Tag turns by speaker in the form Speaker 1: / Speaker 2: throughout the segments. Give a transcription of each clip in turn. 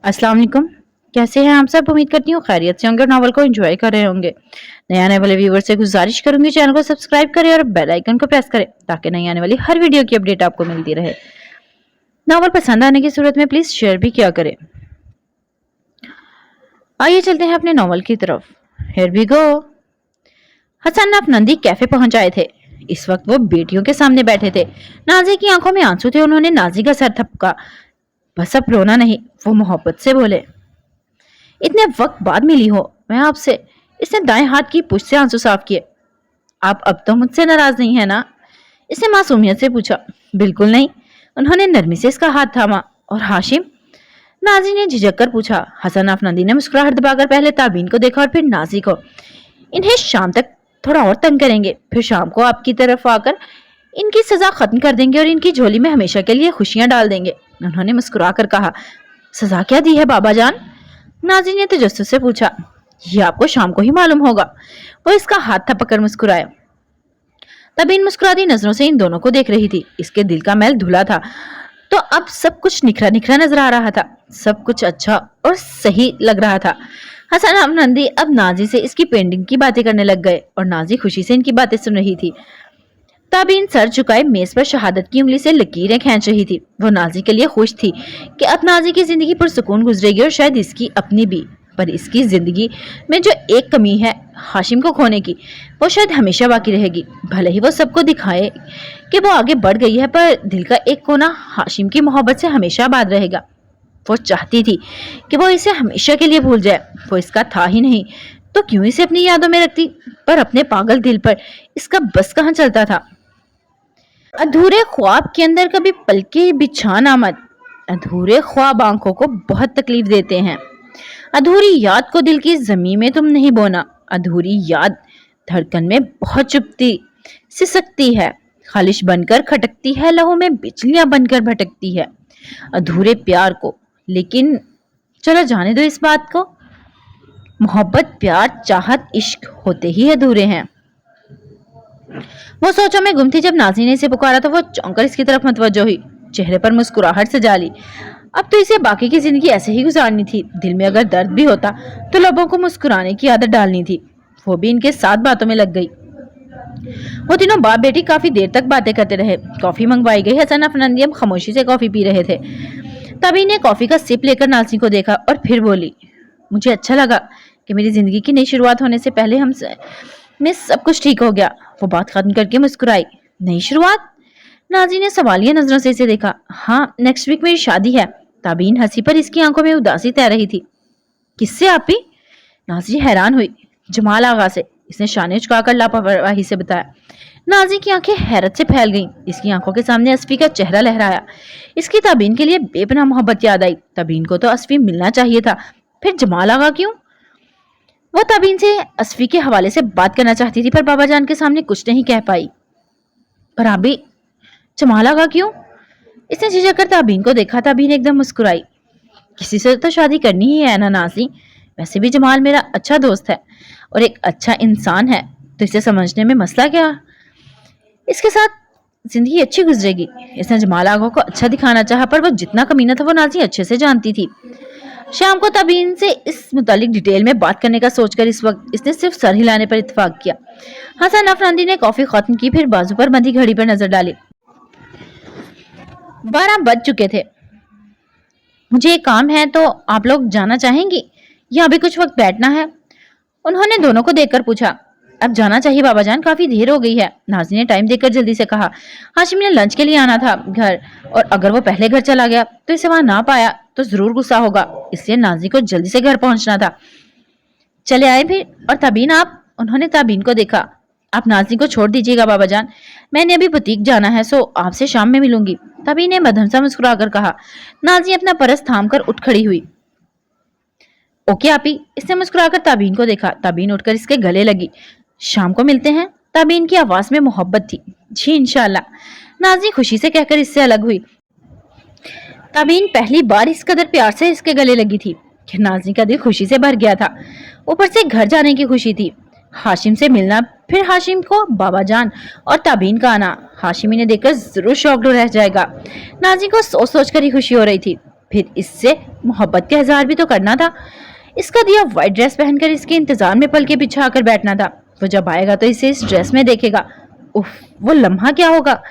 Speaker 1: अस्सलाम वालेकुम। कैसे हैं आप सब? उम्मीद करती हूँ खैरियत से होंगे और नॉवल को एंजॉय कर रहे होंगे। नए आने वाले व्यूवर से गुजारिश करूंगी चैनल को सब्सक्राइब करें और बेल आइकन को प्रेस करें ताकि नई आने वाली हर वीडियो की अपडेट आपको मिलती रहे। नॉवल पसंद आने की सूरत में प्लीज शेयर भी किया करें। आइए चलते हैं अपने नॉवल की तरफ। Here we go. हसन अफनंदी कैफे पहुंच आए थे। इस वक्त वो बेटियों के सामने बैठे थे। नाजी की आंखों में आंसू थे। उन्होंने नाजी का सर थपका। बस अब रोना नहीं, वो मोहब्बत से बोले। इतने वक्त बाद मिली हो मैं आपसे। इसने दाएं हाथ की पुश्त से आंसू साफ किए। आप अब तो मुझसे नाराज नहीं है ना? इसने मासूमियत से पूछा। बिल्कुल नहीं। उन्होंने नरमी से इसका हाथ थामा। और हाशिम? नाजी ने झिझक कर पूछा। हसन अफनंदी ने मुस्कुराहट दबाकर पहले ताबीन को देखा और फिर नाजी को। इन्हें शाम तक थोड़ा और तंग करेंगे, फिर शाम को आपकी तरफ आकर इनकी सजा खत्म कर देंगे और इनकी झोली में हमेशा के लिए खुशियां डाल देंगे। उन्होंने मुस्कुरा कर कहा। सजा क्या दी है बाबा जान? नाजी ने तजस्सुस से पूछा। ये आपको शाम को ही मालूम होगा। वो इसका हाथ थपकर मुस्कुराया। तबीन मुस्कुराती नजरों से इन दोनों को देख रही थी। इसके दिल का मैल धुला था तो अब सब कुछ निखरा निखरा नजर आ रहा था। सब कुछ अच्छा और सही लग रहा था। हसन अफनंदी अब नाजी से इसकी पेंटिंग की बातें करने लग गए और नाजी खुशी से इनकी बातें सुन रही थी। ताबीन सर झुकाए मेज पर शहादत की उंगली से लकीरें खींच रही थी। वो नाजी के लिए खुश थी कि अब नाजी की जिंदगी पुरसुकून गुजरेगी और शायद इसकी अपनी भी। पर इसकी जिंदगी में जो एक कमी है हाशिम को खोने की, वो शायद हमेशा बाकी रहेगी। भले ही वो सबको दिखाए कि वो आगे बढ़ गई है, पर दिल का एक कोना हाशिम की मोहब्बत से हमेशा आबाद रहेगा। वो चाहती थी कि वो इसे हमेशा के लिए भूल जाए। वो इसका था ही नहीं तो क्यों इसे अपनी यादों में रखती? पर अपने पागल दिल पर इसका बस कहाँ चलता था। अधूरे ख्वाब के अंदर कभी पलके बिछाना मत। अधूरे ख्वाब आंखों को बहुत तकलीफ देते हैं। अधूरी याद को दिल की जमीन में तुम नहीं बोना। अधूरी याद धड़कन में बहुत चुभती सिसकती है, खालिश बनकर खटकती है, लहू में बिजलियां बनकर भटकती है। अधूरे प्यार को, लेकिन चलो जाने दो इस बात को। मोहब्बत, प्यार, चाहत, इश्क होते ही अधूरे हैं। वो सोचों में गुम थी। जब नाजी ने इसे पुकारा तो वो चौंक कर इसकी तरफ मुतवज्जो हुई। चेहरे पर मुस्कुराहट सजा ली। अब तो इसे बाकी की जिंदगी ऐसे ही गुजारनी थी। दिल में अगर दर्द भी होता तो लोगों को मुस्कुराने की आदत डालनी थी। वो भी इनके साथ बातों में लग गई। वो तीनों बाप बेटी काफी देर तक बातें करते रहे। कॉफी मंगवाई गई। हसन अफनंदी अब खामोशी से कॉफी पी रहे थे। तभी ने कॉफी का सिप लेकर नाजी को देखा और फिर बोली। मुझे अच्छा लगा कि मेरी जिंदगी की नई शुरुआत होने से पहले में सब कुछ ठीक हो गया। वो बात खत्म करके मुस्कुराई। नई शुरुआत? नाजी ने सवालिया नजरों से इसे देखा। हाँ, नेक्स्ट वीक मेरी शादी है। ताबीन हंसी पर इसकी आंखों में उदासी तैर रही थी। किससे आपी? नाजी हैरान हुई। जमाल आगा से, इसने शाने झुकाकर लापरवाही से बताया। नाजी की आंखें हैरत से फैल गईं। इसकी आंखों के सामने असफी का चेहरा लहराया। इसकी ताबीन के लिए बेपनाह मोहब्बत याद आई। ताबीन को तो असफी मिलना चाहिए था, फिर जमाल आगा क्यों? वो ताबीन से असफी के हवाले से बात करना चाहती थी, पर बाबा जान के सामने कुछ नहीं कह पाई। पर अभी जमाल आगा क्यों? इसने झिझक कर ताबीन को देखा। ताबीन एकदम मुस्कुराई। किसी से तो शादी करनी ही है ना नाजी। वैसे भी जमाल मेरा अच्छा दोस्त है और एक अच्छा इंसान है, तो इसे समझने में मसला क्या? इसके साथ जिंदगी अच्छी गुजरेगी। इसने जमाल आगा को अच्छा दिखाना चाहा, पर वो जितना कमीना था वो नाजी अच्छे से जानती थी। शाम को ताबीन से इस मुतालिक डिटेल में बात करने का सोचकर इस वक्त इसने सिर्फ सर हिलाने पर इत्तेफाक किया। हसन अफनंदी ने कॉफी खत्म की, फिर बाजू पर बंधी घड़ी पर नजर डाली। 12 बज चुके थे। मुझे एक काम है, तो आप लोग जाना चाहेंगी या अभी कुछ वक्त बैठना है? उन्होंने दोनों को देखकर पूछा। अब जाना चाहिए बाबा जान, काफी देर हो गई है। नाजी ने टाइम देखकर जल्दी से कहा। हाशिम ने लंच के लिए आना था घर, और अगर वो पहले घर चला गया तो इसे वहां ना पाया तो जरूर गुस्सा होगा, इसलिए नाजी को जल्दी से घर पहुंचना था। चले आए फिर। और ताबीन आप? उन्होंने ताबीन को देखा। आप नाजी को छोड़ दीजिएगा बाबा जान, मैंने अभी बुटीक जाना है, सो आपसे शाम में मिलूंगी। ताबीन ने मध्यम सा मुस्कुराकर कहा। नाजी अपना परस थाम कर उठ खड़ी हुई। ओके आपी। इसने मुस्कुराकर ताबीन को देखा। ताबीन उठकर इसके गले लगी। शाम को मिलते हैं। ताबीन की आवाज में मोहब्बत थी। जी इंशाल्लाह। नाजी खुशी से कहकर इससे अलग हुई। ताबीन पहली बार इस कदर प्यार से इसके गले लगी थी कि नाजी का दिल खुशी से भर गया था। ऊपर से घर जाने की खुशी थी, हाशिम से मिलना, फिर हाशिम को बाबा जान और ताबीन का आना। हाशिमी ने देखकर जरूर शॉक्ड रह जाएगा। नाजी को सोच सोच कर ही खुशी हो रही थी। फिर इससे मोहब्बत का इजहार भी तो करना था। इसका दिया व्हाइट ड्रेस पहनकर इसके इंतजार में पलके बिछा कर बैठना था। वो जब आएगा तो इसे इस ड्रेस में देखेगा। उफ, वो लम्हा क्या होगा।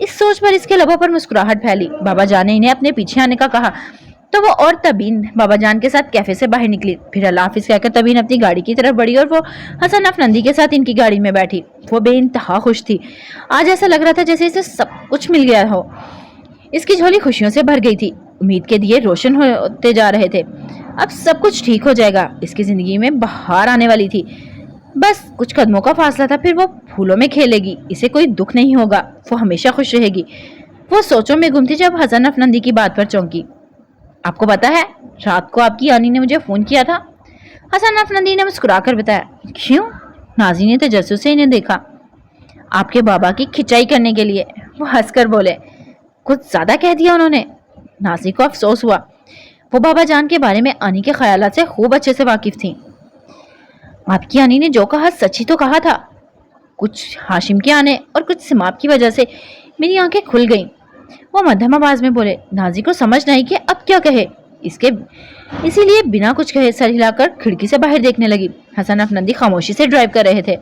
Speaker 1: इस सोच पर इसके लबों पर मुस्कुराहट फैली। बाबा जान ने इन्हें अपने पीछे आने का कहा तो वो और तबीन बाबा जान के साथ कैफे से बाहर निकली। फिर अल्लाह हाफिज कहकर तबीन अपनी गाड़ी की तरफ बढ़ी और वो हसन अफनंदी के साथ इनकी गाड़ी में बैठी। वो बेइंतहा खुश थी। आज ऐसा लग रहा था जैसे इसे सब कुछ मिल गया हो। इसकी झोली खुशियों से भर गई थी। उम्मीद के दिए रोशन होते जा रहे थे। अब सब कुछ ठीक हो जाएगा। इसकी जिंदगी में बहार आने वाली थी। बस कुछ कदमों का फासला था, फिर वो फूलों में खेलेगी। इसे कोई दुख नहीं होगा। वो हमेशा खुश रहेगी। वो सोचों में गुम थी जब हसन अफनंदी की बात पर चौंकी। आपको पता है, रात को आपकी आनी ने मुझे फोन किया था। हसन अफनंदी ने मुस्कुराकर बताया। क्यों? नाजी ने तजस्सुस से इन्हें देखा। आपके बाबा की खिंचाई करने के लिए। वो हंसकर बोले। कुछ ज्यादा कह दिया उन्होंने। नाजी को अफसोस हुआ। वो बाबा जान के बारे में आनी के ख्यालात से खूब अच्छे से वाकिफ थी। आपकी आनी ने जो कहा सच ही तो कहा था। कुछ हाशिम के आने और कुछ सिमाब की वजह से मेरी आंखें खुल गईं। वो मध्यम आवाज में बोले। नाजी को समझ नहीं कि अब क्या कहे। इसीलिए बिना कुछ कहे सर हिलाकर खिड़की से बाहर देखने लगी। हसन अफनंदी खामोशी से ड्राइव कर रहे थे।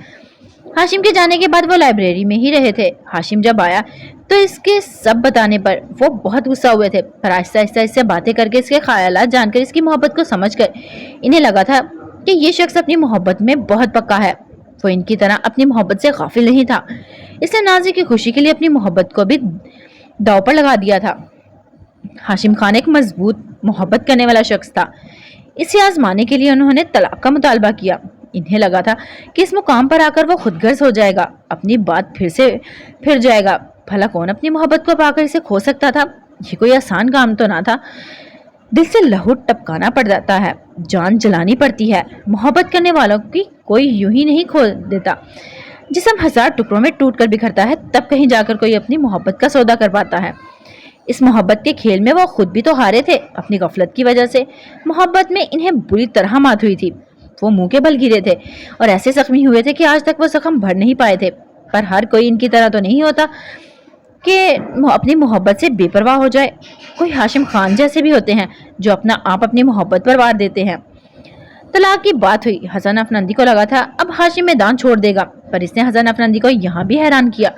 Speaker 1: हाशिम के जाने के बाद वो लाइब्रेरी में ही रहे थे। हाशिम जब आया तो इसके सब बताने पर वो बहुत गुस्सा हुए थे, पर आहिस्ता आहिस्ता इससे बातें करके इसके ख्यालात जानकर इसकी मोहब्बत को समझकर इन्हें लगा था कि ये शख्स अपनी मोहब्बत में बहुत पक्का है। वो इनकी तरह अपनी मोहब्बत से गाफिल नहीं था। इसने नाजी की खुशी के लिए अपनी मोहब्बत को भी दांव पर लगा दिया था। हाशिम खान एक मजबूत मोहब्बत करने वाला शख्स था। इसे आजमाने के लिए उन्होंने तलाक का मुतालबा किया। इन्हें लगा था कि इस मुकाम पर आकर वो खुदगर्ज हो जाएगा, अपनी बात फिर जाएगा। भला कौन अपनी मोहब्बत को पाकर इसे खो सकता था। ये कोई आसान काम तो ना था। दिल से लहू टपकाना पड़ जाता है, जान जलानी पड़ती है। मोहब्बत करने वालों की कोई यूं ही नहीं खो देता। जिस्म हजार टुकड़ों में टूट कर बिखरता है, तब कहीं जाकर कोई अपनी मोहब्बत का सौदा कर पाता है। इस मोहब्बत के खेल में वो खुद भी तो हारे थे अपनी गफलत की वजह से। मोहब्बत में इन्हें बुरी तरह मात हुई थी। वो मुंह के बल गिरे थे और ऐसे जख्मी हुए थे कि आज तक वो जख्म भर नहीं पाए थे। पर हर कोई इनकी तरह तो नहीं होता कि अपनी मोहब्बत से बेपरवाह हो जाए। कोई हाशिम खान जैसे भी होते हैं जो अपना आप अपनी मोहब्बत पर वार देते हैं। तलाक की बात हुई। हसन अफनंदी को लगा था अब हाशिम मैदान छोड़ देगा, पर इसने हसन अफनंदी को यहाँ भी हैरान किया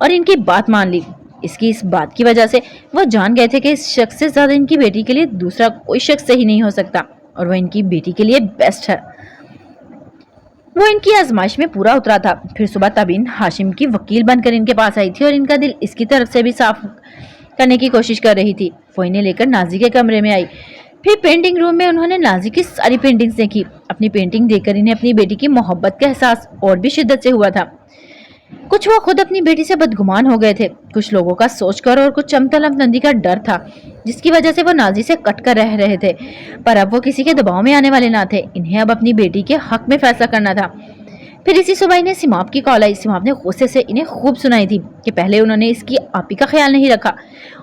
Speaker 1: और इनकी बात मान ली। इसकी इस बात की वजह से वो जान गए थे कि इस शख्स से ज्यादा इनकी बेटी के लिए दूसरा कोई शख्स सही नहीं हो सकता, और वो इनकी बेटी के लिए बेस्ट है। वो इनकी आजमाइश में पूरा उतरा था। फिर सुबह तबीन हाशिम की वकील बनकर इनके पास आई थी और इनका दिल इसकी तरफ से भी साफ करने की कोशिश कर रही थी। वो इन्हें लेकर नाजी के कमरे में आई। फिर पेंटिंग रूम में उन्होंने नाजी की सारी पेंटिंग्स देखी। अपनी पेंटिंग देखकर इन्हें अपनी बेटी की मोहब्बत का एहसास और भी शिद्दत से हुआ था। कुछ वो खुद अपनी बेटी से बदगुमान हो गए थे, कुछ लोगों का सोचकर, और कुछ चमतल अफनंदी का डर था जिसकी वजह से वो नाजी से कट कर रह रहे थे। पर अब वो किसी के दबाव में आने वाले ना थे। इन्हें अब अपनी बेटी के हक में फैसला करना था। फिर इसी सुबह इन्हें सिमाब की कॉल आई। सिमाब ने गुस्से से इन्हें खूब सुनाई थी कि पहले उन्होंने इसकी आपी का ख्याल नहीं रखा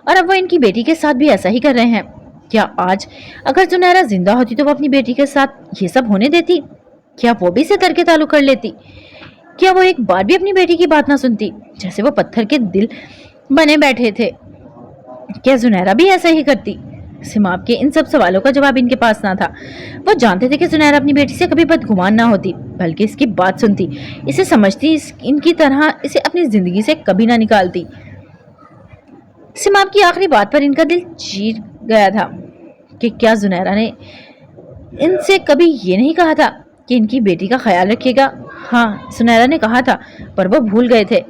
Speaker 1: और अब वो इनकी बेटी के साथ भी ऐसा ही कर रहे हैं। क्या आज अगर जुनैरा जिंदा होती तो वो अपनी बेटी के साथ ये सब होने देती? क्या वो भी इसे करके ताल्लुक कर लेती? क्या वो एक बार भी अपनी बेटी की बात ना सुनती? जैसे वो पत्थर के दिल बने बैठे थे। क्या जुनैरा भी ऐसा ही करती? सिमाब के इन सब सवालों का जवाब इनके पास ना था। वो जानते थे कि जुनैरा अपनी बेटी से कभी बदगुमान ना होती, बल्कि इसकी बात सुनती, इसे समझती, इनकी तरह इसे अपनी जिंदगी से कभी ना निकालती। सिमाब की आखिरी बात पर इनका दिल चीर गया था कि क्या जुनैरा ने इनसे कभी ये नहीं कहा था कि इनकी बेटी का ख्याल रखिएगा? हाँ, सुनैरा ने कहा था, पर वो भूल गए थे।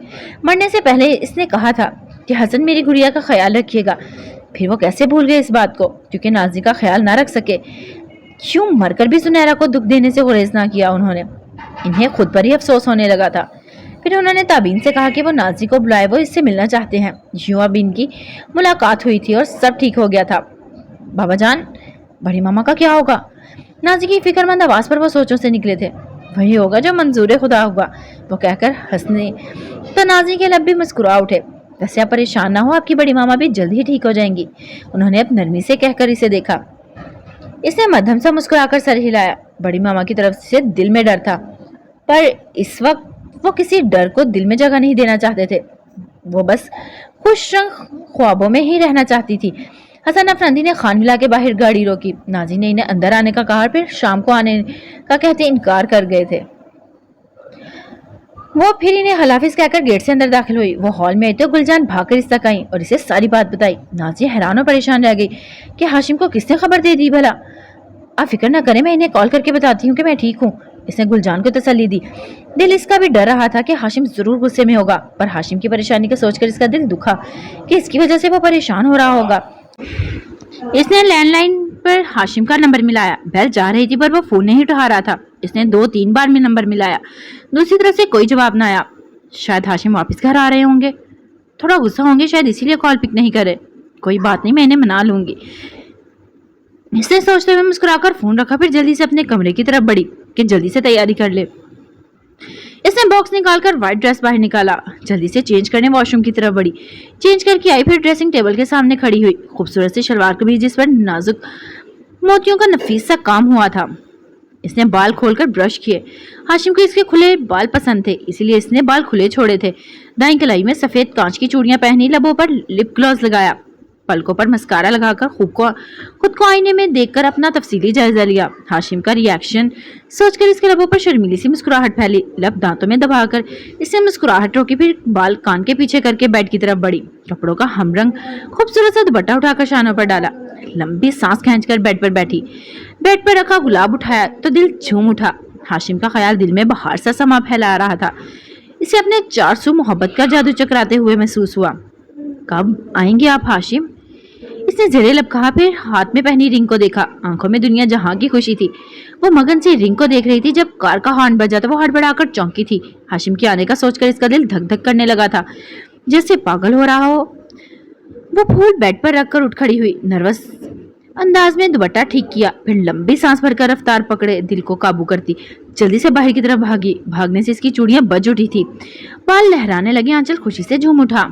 Speaker 1: मरने से पहले इसने कहा था कि हसन मेरी गुड़िया का ख्याल रखिएगा। फिर वो कैसे भूल गए इस बात को? क्योंकि नाजी का ख्याल ना रख सके। क्यों मरकर भी सुनैरा को दुख देने से गुरेज ना किया उन्होंने? इन्हें खुद पर ही अफसोस होने लगा था। फिर उन्होंने ताबीन से कहा कि वो नाजी को बुलाए, वो इससे मिलना चाहते हैं। यूं अब इनकी मुलाकात हुई थी और सब ठीक हो गया था। बाबा जान, बड़ी मामा का क्या होगा? नाजी की फिक्रमंद आवाज पर वो सोचों से निकले थे। वही होगा जो मंजूर खुदा होगा, वो कहकर हंसने तो नाजी के लब भी मुस्कुरा उठे। वैसे आप परेशान ना हो, आपकी बड़ी मामा भी जल्द ही ठीक हो जाएंगी, उन्होंने अब नरमी से कहकर इसे देखा। इसने मध्यम सा मुस्कुराकर सर हिलाया। बड़ी मामा की तरफ से दिल में डर था, पर इस वक्त वो किसी डर को दिल में जगह नहीं देना चाहते थे। वो बस खुश रंग ख्वाबों में ही रहना चाहती थी। हसन अफरंदी ने खान विला के बाहर गाड़ी रोकी। नाजी ने इन्हें अंदर आने का कहा, फिर शाम को आने का कहते इनकार कर गए थे। वो फिर इन्हें हलाफिज कहकर गेट से अंदर दाखिल हुई। वो हॉल में आई तो गुलजान भागकर इस तक आई और इसे सारी बात बताई। नाजी हैरान और परेशान रह गई कि हाशिम को किसने खबर दे दी भला। आप फिक्र न करें, मैं इन्हें कॉल करके बताती हूँ कि मैं ठीक हूँ। इसने गुलजान को तसल्ली दी। दिल इसका भी डर रहा था कि हाशिम जरूर गुस्से में होगा, पर हाशिम की परेशानी को सोचकर इसका दिल दुखा कि इसकी वजह से वो परेशान हो रहा होगा। इसने लैंडलाइन पर हाशिम का नंबर मिलाया। बेल जा रही थी पर वो फोन नहीं उठा रहा था। इसने 2-3 बार में नंबर मिलाया, दूसरी तरफ से कोई जवाब न आया। शायद हाशिम वापस घर आ रहे होंगे, थोड़ा गुस्सा होंगे शायद, इसीलिए कॉल पिक नहीं करे। कोई बात नहीं, मैं इन्हें मना लूंगी। इसने सोचते हुए मुस्कुराकर फोन रखा, फिर जल्दी से अपने कमरे की तरफ बढ़ी कि जल्दी से तैयारी कर ले। इसने बॉक्स निकालकर व्हाइट ड्रेस बाहर निकाला, जल्दी से चेंज करने वॉशरूम की तरफ बढ़ी। चेंज करके आई, फिर ड्रेसिंग टेबल के सामने खड़ी हुई। खूबसूरत सी शलवार कमीज जिस पर नाजुक मोतियों का नफीस सा काम हुआ था। इसने बाल खोलकर ब्रश किए। हाशिम को इसके खुले बाल पसंद थे, इसीलिए इसने बाल खुले छोड़े थे। दाईं कलाई में सफेद कांच की चूड़ियां पहनी, लबों पर लिप ग्लॉस लगाया, पलकों पर मस्कारा लगाकर खुद को आईने में देखकर अपना तफसीली जायजा लिया। हाशिम का रिएक्शन सोचकर इसके लबों पर शर्मीली सी मुस्कुराहट फैली। लब दांतों में दबाकर इसने मुस्कुराहट रोकी, फिर बाल कान के पीछे करके बेड की तरफ बढ़ी। कपड़ों का हमरंग खूबसूरत सा दुपट्टा उठाकर शानों पर डाला। लंबी सांस खींचकर बेड पर बैठी। बेड पर रखा गुलाब उठाया तो दिल झूम उठा। हाशिम का ख्याल दिल में बाहर सा समा फैला रहा था। इसे अपने 400 मोहब्बत का जादू चकराते हुए महसूस हुआ। कब आएंगे आप हाशिम? इसने जरे लब कहा, फिर हाथ में पहनी रिंग को देखा। आंखों में दुनिया जहां की खुशी थी। वो मगन से रिंग को देख रही थी। जब कार का हॉर्न बजा तो वो हड़बड़ाकर चौंकी थी। हाशिम के आने का सोचकर इसका दिल धक धक करने लगा था, जैसे पागल हो रहा हो। वो फूल बेड पर रखकर उठ खड़ी हुई, नर्वस अंदाज में दुपट्टा ठीक किया, फिर लंबी सांस भरकर रफ्तार पकड़े, दिल को काबू करती जल्दी से बाहर की तरफ भागी। भागने से इसकी चूड़ियां बज उठी थी, बाल लहराने लगे, आंचल खुशी से झूम उठा।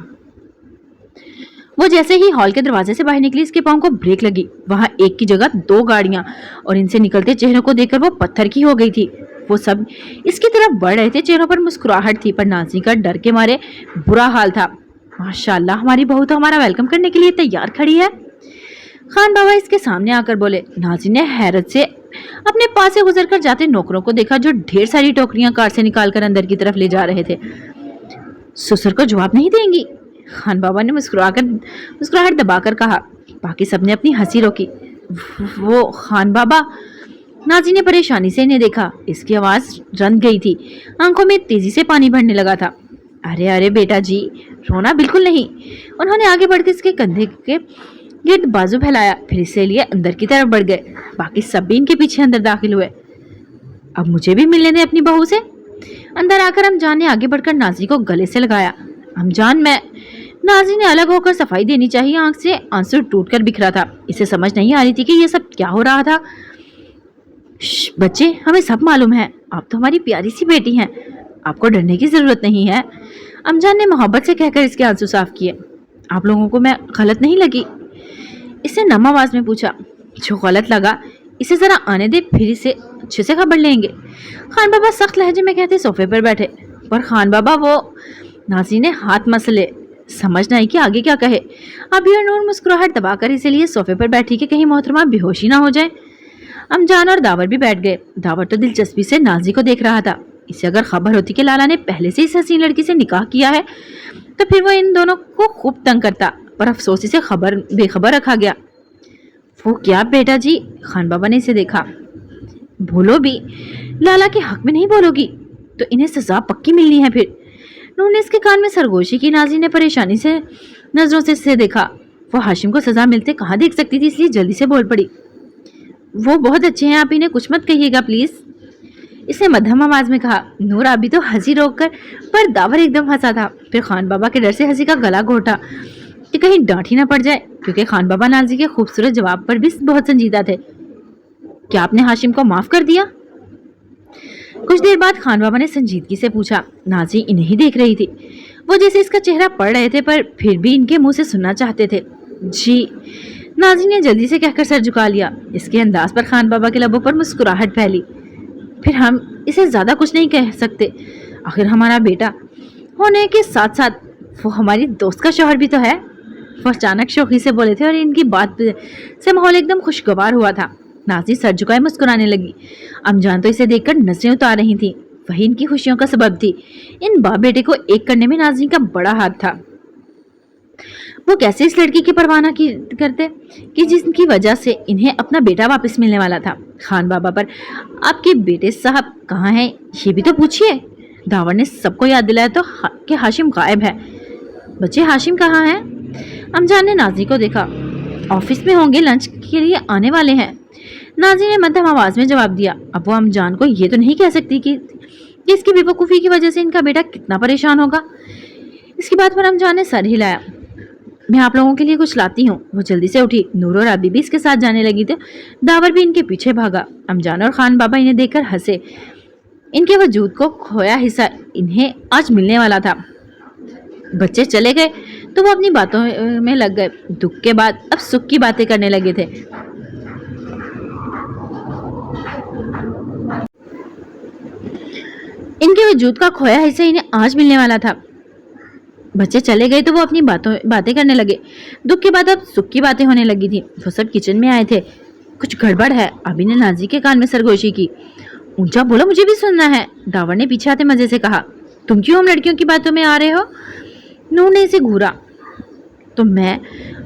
Speaker 1: वो जैसे ही हॉल के दरवाजे से बाहर निकली, इसके पांव को ब्रेक लगी। वहां एक की जगह 2 गाड़ियां, और इनसे निकलते चेहरों को देखकर वो पत्थर की हो गई थी। वो सब इसकी तरफ बढ़ रहे थे, चेहरों पर मुस्कुराहट थी, पर नाज़ी का डर के मारे बुरा हाल था। माशाल्लाह, हमारी बहू तो हमारा वेलकम करने के लिए तैयार खड़ी है। खान बाबा इसके सामने आकर बोले। नाज़ी ने हैरत से अपने पास से गुजरकर जाते नौकरों को देखा, जो ढेर सारी टोकरियां कार से निकालकर अंदर की तरफ ले जा रहे थे। ससुर को जवाब नहीं देंगी? खान बाबा ने मुस्कुराहट दबाकर कहा। बाकी सबने अपनी हंसी रोकी। वो खान बाबा? नाज़ी ने परेशानी से इन्हें देखा। इसकी आवाज रंध गई थी, आंखों में तेजी से पानी भरने लगा था। अरे अरे बेटा जी, रोना बिल्कुल नहीं। उन्होंने आगे बढ़कर इसके कंधे के गिर्द बाजू फैलाया, फिर इसे लिए अंदर की तरफ बढ़ गए। बाकी सब भी इनके पीछे अंदर दाखिल हुए। अब मुझे भी मिलने दें अपनी बहू से। अंदर आकर अमजान ने आगे बढ़कर नाज़ी को गले से लगाया। अमजान, मैं। नाज़ी ने अलग होकर सफाई देनी चाहिए, आंख से आंसू टूटकर बिखरा था। इसे समझ नहीं आ रही थी कि ये सब क्या हो रहा था। बच्चे, हमें सब मालूम है, आप तो हमारी प्यारी सी बेटी हैं, आपको डरने की जरूरत नहीं है। अमजान ने मोहब्बत से कहकर इसके आंसू साफ किए। आप लोगों को मैं गलत नहीं लगी? इसने नम आवाज में पूछा। जो गलत लगा इसे जरा आने दे, फिर इसे अच्छे से खबर लेंगे। खान बाबा सख्त लहजे में कहते सोफे पर बैठे। पर खान बाबा, वो। नाज़ी ने हाथ मसले, समझ नहीं कि आगे क्या कहे। अभी और नूर मुस्कुराहट दबाकर इसे लिए सोफे पर बैठी कि कहीं मोहतरमा बेहोशी ना हो जाए। अमजान और दावर भी बैठ गए। दावर तो दिलचस्पी से नाज़ी को देख रहा था। इसे अगर खबर होती कि लाला ने पहले से इस हसीन लड़की से निकाह किया है तो फिर वो इन दोनों को खूब तंग करता, पर अफसोस से बेखबर रखा गया। वो क्या बेटा जी? खान बाबा ने इसे देखा। बोलो भी, लाला के हक में नहीं बोलोगी तो इन्हें सजा पक्की मिलनी है। फिर नूर ने इसके कान में सरगोशी की। नाज़ी ने परेशानी से नजरों से इसे देखा। वो हाशिम को सजा मिलते कहाँ देख सकती थी, इसलिए जल्दी से बोल पड़ी। वो बहुत अच्छे हैं, आप इन्हें कुछ मत कहिएगा प्लीज। इसने मध्यम आवाज में कहा। नूर अभी तो हंसी रोक कर, पर दावर एकदम हंसा था। फिर खान बाबा के डर से हंसी का गला घोटा कि कहीं डांट ही ना पड़ जाए, क्योंकि खान बाबा नाज़ी के खूबसूरत जवाब पर भी बहुत संजीदा थे। क्या आपने हाशिम को माफ कर दिया? कुछ देर बाद खान बाबा ने संजीदगी से पूछा। नाज़ी इन्हें ही देख रही थी। वो जैसे इसका चेहरा पढ़ रहे थे, पर फिर भी इनके मुंह से सुनना चाहते थे। जी। नाज़ी ने जल्दी से कहकर सर झुका लिया। इसके अंदाज पर खान बाबा के लबों पर मुस्कुराहट फैली। फिर हम इसे ज्यादा कुछ नहीं कह सकते, आखिर हमारा बेटा होने के साथ साथ वो हमारी दोस्त का शौहर भी तो है। वो अचानक शौकी से बोले थे और इनकी बात से माहौल एकदम खुशगवार हुआ था। नाज़ी सर झुकाए मुस्कुराने लगी। अमजान तो इसे देखकर नजरें उतार रही थी। वही इनकी खुशियों का सबब थी। इन बाप बेटे को एक करने में नाज़ी का बड़ा हाथ था। वो कैसे इस लड़की की परवाह न करते कि जिसकी वजह से इन्हें अपना बेटा वापस मिलने वाला था। खान बाबा पर आपके बेटे साहब कहाँ हैं ये भी तो पूछिए। दावर ने सबको याद दिलाया तो कि हाशिम गायब है। बच्चे हाशिम कहाँ हैं? अमजान ने नाज़ी को देखा। ऑफिस में होंगे, लंच के लिए आने वाले हैं। नाज़ी ने मध्यम आवाज में जवाब दिया। अब वो अमजान को ये तो नहीं कह सकती कि इसकी बेवकूफ़ी की वजह से इनका बेटा कितना परेशान होगा। इसकी बात पर अमजान ने सर हिलाया। मैं आप लोगों के लिए कुछ लाती हूँ। वो जल्दी से उठी। नूर और अबी भी इसके साथ जाने लगी थी। दावर भी इनके पीछे भागा। अमजान और खान बाबा इन्हें देखकर हंसे। इनके वजूद को खोया हिस्सा इन्हें आज मिलने वाला था। बच्चे चले गए तो वो अपनी बातों में लग गए। दुख के बाद अब सुख की बातें करने लगे थे। इनके वजूद का खोया हिस्सा इन्हें आज मिलने वाला था। बच्चे चले गए तो वो अपनी बातें करने लगे। दुख के बाद अब सुख की बातें होने लगी थी। वो सब किचन में आए थे। कुछ गड़बड़ है, अभी ने नाज़ी के कान में सरगोशी की। ऊंचा बोलो, मुझे भी सुनना है। दावर ने पीछे आते मजे से कहा। तुम क्यों हम लड़कियों की बातों में आ रहे हो? नूर ने इसे घूरा। तो मैं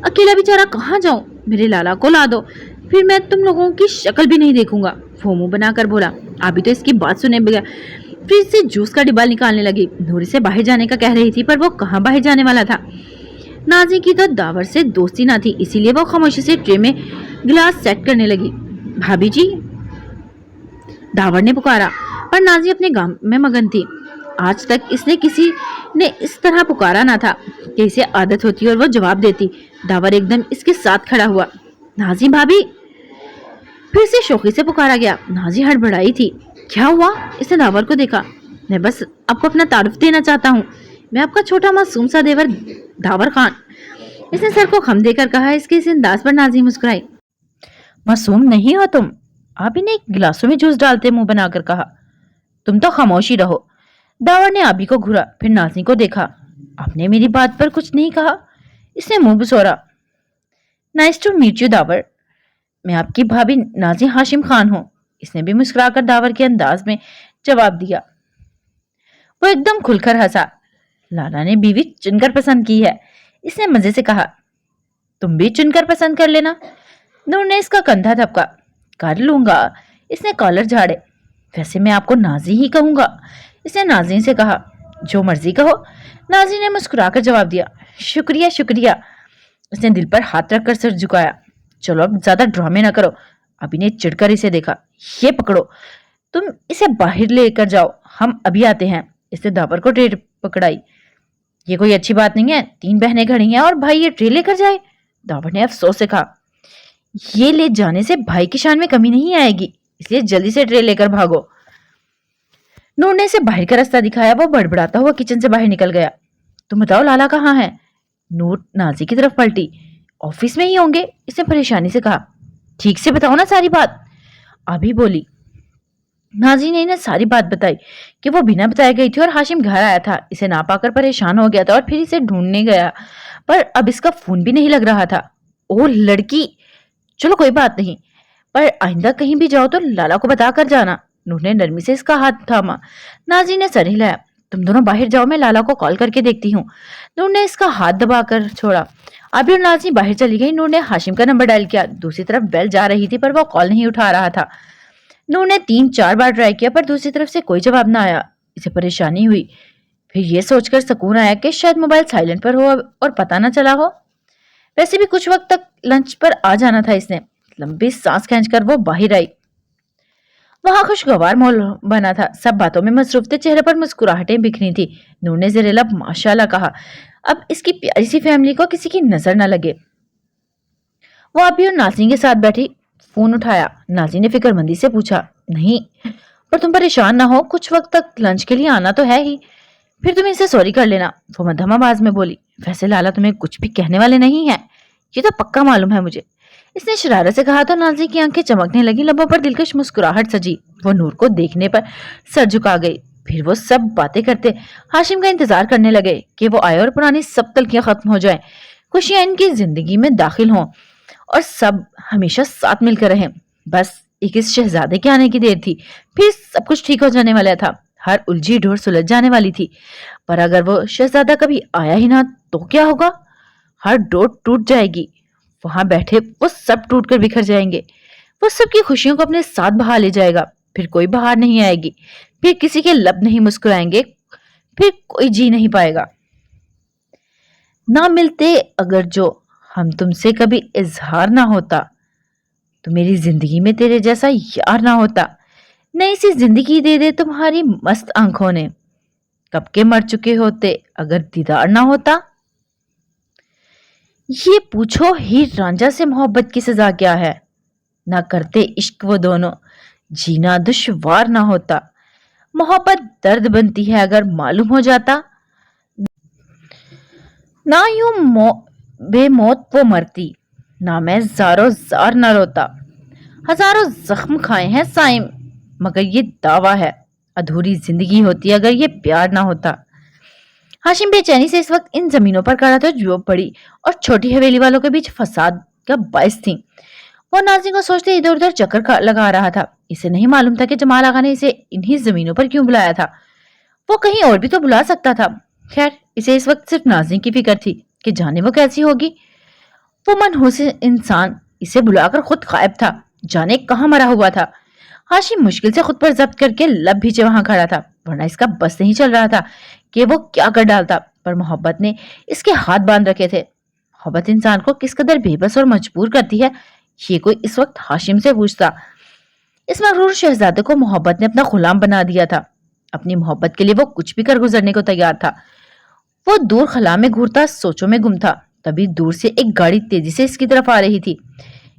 Speaker 1: अकेला बेचारा कहाँ जाऊं? मेरे लाला को ला दो, फिर मैं तुम लोगों की शक्ल भी नहीं देखूंगा। वो मुंह बनाकर बोला। अभी तो इसकी बात सुने बगैर फ्रिज से जूस का डिब्बा निकालने लगी। नूर से बाहर जाने का कह रही थी पर वो कहाँ बाहर जाने वाला था। नाज़ी की तो दावर से दोस्ती ना थी, इसीलिए वो खामोशी से ट्रे में गिलास सेट करने लगी। भाभी जी, दावर ने पुकारा, पर नाज़ी अपने काम में मगन थी। आज तक इसने किसी ने इस तरह पुकारा ना था कि इसे आदत होती और वो जवाब देती। दावर एकदम इसके साथ खड़ा हुआ। नाज़ी भाभी, फिर से शौकी से पुकारा गया। नाज़ी हड़बड़ाई थी। क्या हुआ? इसने दावर को देखा। मैं बस आपको अपना तारुफ देना चाहता हूँ। मैं आपका छोटा मासूम सा देवर दावर खान। इसने सर को खम देकर कहा। इसके इस अंदाज पर नाज़ी मुस्कुराई। मासूम नहीं हो तुम, आप इन्हें गिलासों में जूस डालते मुंह बनाकर कहा। तुम तो खामोशी रहो। दावर ने आबी को घूरा, फिर नाज़ी को देखा। आपने मेरी बात पर कुछ नहीं कहा। इसने मुंह बिसोरा। Nice to meet you Dawar, मैं आपकी भाभी नाज़ी हाशिम खान हूँ। इसने भी मुस्कुराकर दावर के अंदाज में जवाब दिया। वो एकदम खुलकर हंसा। लाला ने बीवी चुनकर पसंद की है, इसने मजे से कहा। तुम भी चुनकर पसंद कर लेना। नूर ने इसका कंधा थपका। कर लूंगा। इसने कॉलर झाड़े। वैसे मैं आपको नाज़ी ही कहूंगा, इसने नाज़ी से कहा। जो मर्जी कहो, नाज़ी ने मुस्कुराकर जवाब दिया। शुक्रिया शुक्रिया। इसने दिल पर हाथ रखकर सिर झुकाया। चलो अब ज्यादा ड्रामे ना करो। अभी ने चिढ़कर इसे देखा। ये पकड़ो, तुम इसे बाहर लेकर जाओ, हम अभी आते हैं। इसने दावर को ट्रे पकड़ाई। ये कोई अच्छी बात नहीं है, 3 बहनें खड़ी हैं और भाई ये ट्रे लेकर जाए। दावर ने अफसोस से कहा। ये ले जाने से भाई की शान में कमी नहीं आएगी, इसलिए जल्दी से ट्रे लेकर भागो। नूर ने इसे बाहर का रास्ता दिखाया। वो बड़बड़ाता हुआ किचन से बाहर निकल गया। तुम बताओ लाला कहाँ है? नूर नाज़ी की तरफ पलटी। ऑफिस में ही होंगे, इसने परेशानी से कहा। ठीक से बताओ ना सारी बात। अभी बोली। नाज़ी ने इन्हें सारी बात बताई कि वो बिना बताए गई थी और हाशिम घर आया था। इसे ना पाकर परेशान हो गया था और फिर इसे ढूंढने गया, पर अब इसका फोन भी नहीं लग रहा था। ओ लड़की, चलो कोई बात नहीं, पर आइंदा कहीं भी जाओ तो लाला को बता कर जाना। नूर ने नरमी से इसका हाथ थामा। नाज़ी ने सर हिलाया। तुम दोनों बाहर जाओ, मैं लाला को कॉल करके देखती हूँ। नूर ने इसका हाथ दबाकर छोड़ा। अभी और नाज़ी बाहर चली गई। नूर ने हाशिम का नंबर डायल किया। दूसरी तरफ बेल जा रही थी पर वो कॉल नहीं उठा रहा था। नूर ने 3-4 बार ट्राई किया पर दूसरी तरफ से कोई जवाब ना आया। इसे परेशानी हुई। फिर ये सोचकर सुकून आया कि शायद मोबाइल साइलेंट पर हो और पता ना चला हो। वैसे भी कुछ वक्त तक लंच पर आ जाना था। इसने लंबी सांस खींचकर वो बाहर आई। वहां खुशगवार माहौल बना था। सब बातों में मसरूफ थे, चेहरे पर मुस्कुराहटें बिखरी थी। नूर ने ज़ेरे लब माशाल्लाह कहा। अब इसकी प्यारी सी फैमिली को किसी की नजर न लगे। वो अभी और नाज़ी के साथ बैठी। फोन उठाया। नाज़ी ने फिक्रमंदी से पूछा। नहीं, पर तुम परेशान ना हो, कुछ वक्त तक लंच के लिए आना तो है ही, फिर तुम इसे सॉरी कर लेना। वो मध्यम आवाज में बोली। वैसे लाला तुम्हें कुछ भी कहने वाले नहीं है, ये तो पक्का मालूम है मुझे, इसने शरारत से कहा तो नाज़ी की आंखें चमकने लगी। लबों पर दिलकश मुस्कुराहट सजी। वो नूर को देखने पर सर झुका गई। फिर वो सब बातें करते हाशिम का इंतजार करने लगे कि वो आए और पुरानी सब तलखियां खत्म हो जाएं। खुशियां इनकी जिंदगी में दाखिल हों और सब हमेशा साथ मिलकर रहें। बस एक इस शहजादे के आने की देर थी, फिर सब कुछ ठीक हो जाने वाला था। हर उलझी ढोर सुलझ जाने वाली थी। पर अगर वो शहजादा कभी आया ही ना तो क्या होगा? हर डोर टूट जाएगी, वहां बैठे वो सब टूट कर बिखर जाएंगे। वो सबकी खुशियों को अपने साथ बहा ले जाएगा। फिर कोई बाहर नहीं आएगी, फिर किसी के लब नहीं मुस्कुराएंगे, फिर कोई जी नहीं पाएगा। ना मिलते अगर जो हम तुमसे कभी इजहार ना होता, तो मेरी जिंदगी में तेरे जैसा यार ना होता। नई सी जिंदगी दे दे तुम्हारी मस्त आंखों ने, कब के मर चुके होते अगर दीदार ना होता। ये पूछो हीर रांझा से मोहब्बत की सजा क्या है? ना करते इश्क वो दोनों, जीना दुश्वार ना होता। मोहब्बत दर्द बनती है अगर मालूम हो जाता। ना यूं बेमौत वो मरती, ना मैं ज़ारो ज़ार ना रोता। हजारों जख्म खाए हैं साइम, मगर ये दावा है अधूरी जिंदगी होती अगर ये प्यार ना होता। हाशिम बेचैनी से इस वक्त इन जमीनों पर खड़ा था जो बड़ी और छोटी हवेली वालों के बीच फसाद का बायस थी। वो नाज़रीन को सोचते इधर उधर चक्कर लगा रहा था। इसे नहीं मालूम था कि जमाल आगा ने इसे इन्हीं जमीनों पर क्यों बुलाया था। वो कहीं और भी तो बुला सकता था। खैर, इसे इस वक्त सिर्फ नाज़रीन की फिक्र थी कि जाने वो कैसी होगी। वो मनहूस इंसान इसे बुलाकर खुद गायब था, जाने कहाँ मरा हुआ था। हाशिम मुश्किल से खुद पर जब्त करके लब भीचे वहां खड़ा था, वरना इसका बस नहीं चल रहा था कि वो क्या कर डालता। पर मोहब्बत ने इसके हाथ बांध रखे थे। मोहब्बत इंसान को किस कदर बेबस और मजबूर करती है, ये कोई इस वक्त हाशिम से पूछता। इस मगरूर शहजादे को मोहब्बत ने अपना गुलाम बना दिया था। अपनी मोहब्बत के लिए वो कुछ भी कर गुजरने को तैयार था। वो दूर खला में घूरता सोचों में गुम था। तभी दूर से एक गाड़ी तेजी से इसकी तरफ आ रही थी।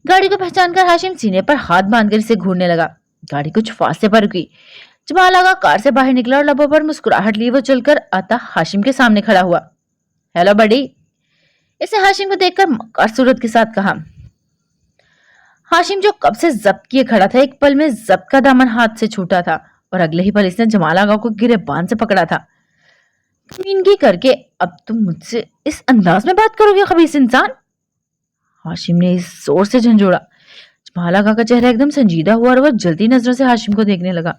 Speaker 1: गाड़ी को पहचानकर हाशिम सीने पर हाथ बांधकर इसे घूरने लगा। गाड़ी कुछ फासले पर रुकी। जमाल आगा कार से बाहर निकला और लबों पर मुस्कुराहट लिए वो चलकर आता हाशिम के सामने खड़ा हुआ। हेलो बड़ी, इसे हाशिम को देखकर मक्कार सूरत के साथ कहा। हाशिम जो कब से जब्त किए खड़ा था, एक पल में जब्त का दामन हाथ से छूटा था और अगले ही पल इसने जमाल आगा को गिरेबान से पकड़ा था। मीनगी करके अब तुम मुझसे इस अंदाज में बात करोगे खबीस इंसान? हाशिम ने इस जोर से झंझोड़ा। जमाल आगा का चेहरा एकदम संजीदा हुआ और वो जल्दी नजरों से हाशिम को देखने लगा।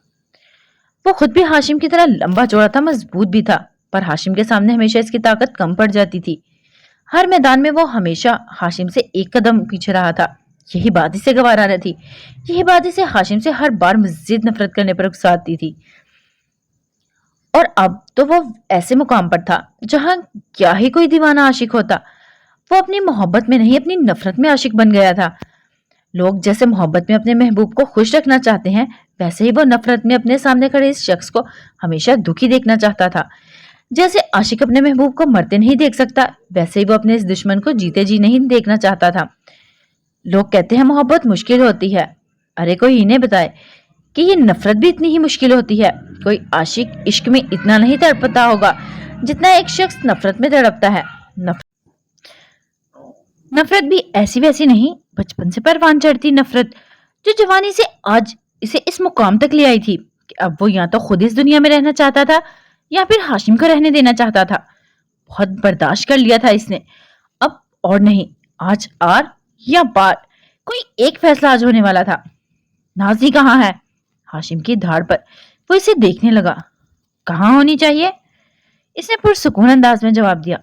Speaker 1: वो खुद भी हाशिम की तरह लंबा चौड़ा था, मजबूत भी था, पर हाशिम के सामने हमेशा इसकी ताकत कम पड़ जाती थी। हर मैदान में वो हमेशा हाशिम से एक कदम पीछे रहा था। यही बात इसे गवारा न थी। यही बात इसे हाशिम से हर बार मजीद नफरत करने पर उकसाती थी। और अब तो वो ऐसे मुकाम पर था जहां क्या ही कोई दीवाना आशिक होता। वो अपनी मोहब्बत में नहीं, अपनी नफरत में आशिक बन गया था। लोग जैसे मोहब्बत में अपने महबूब को खुश रखना चाहते हैं, वैसे ही वो नफरत में अपने सामने खड़े इस शख्स को हमेशा दुखी देखना चाहता था। जैसे आशिक अपने महबूब को मरते नहीं देख सकता, वैसे ही वो अपने इस दुश्मन को जीते जी नहीं देखना चाहता था। लोग कहते हैं मोहब्बत मुश्किल होती है। अरे कोई इन्हें बताए कि ये नफरत भी इतनी ही मुश्किल होती है। कोई आशिक इश्क में इतना नहीं तड़पता होगा जितना एक शख्स नफरत में तड़पता है। नफरत भी ऐसी वैसी नहीं, बचपन से परवान चढ़ती नफरत, जो जवानी से आज इसे इस मुकाम तक ले आई थी कि अब वो या तो खुद इस दुनिया में रहना चाहता था या फिर हाशिम को रहने देना चाहता था। बहुत बर्दाश्त कर लिया था इसने, अब और नहीं। आज आर या पार, कोई एक फैसला आज होने वाला था। नाज़ी कहाँ है? हाशिम की धाड़ पर वो इसे देखने लगा। कहाँ होनी चाहिए? इसने पुरसुकून अंदाज में जवाब दिया।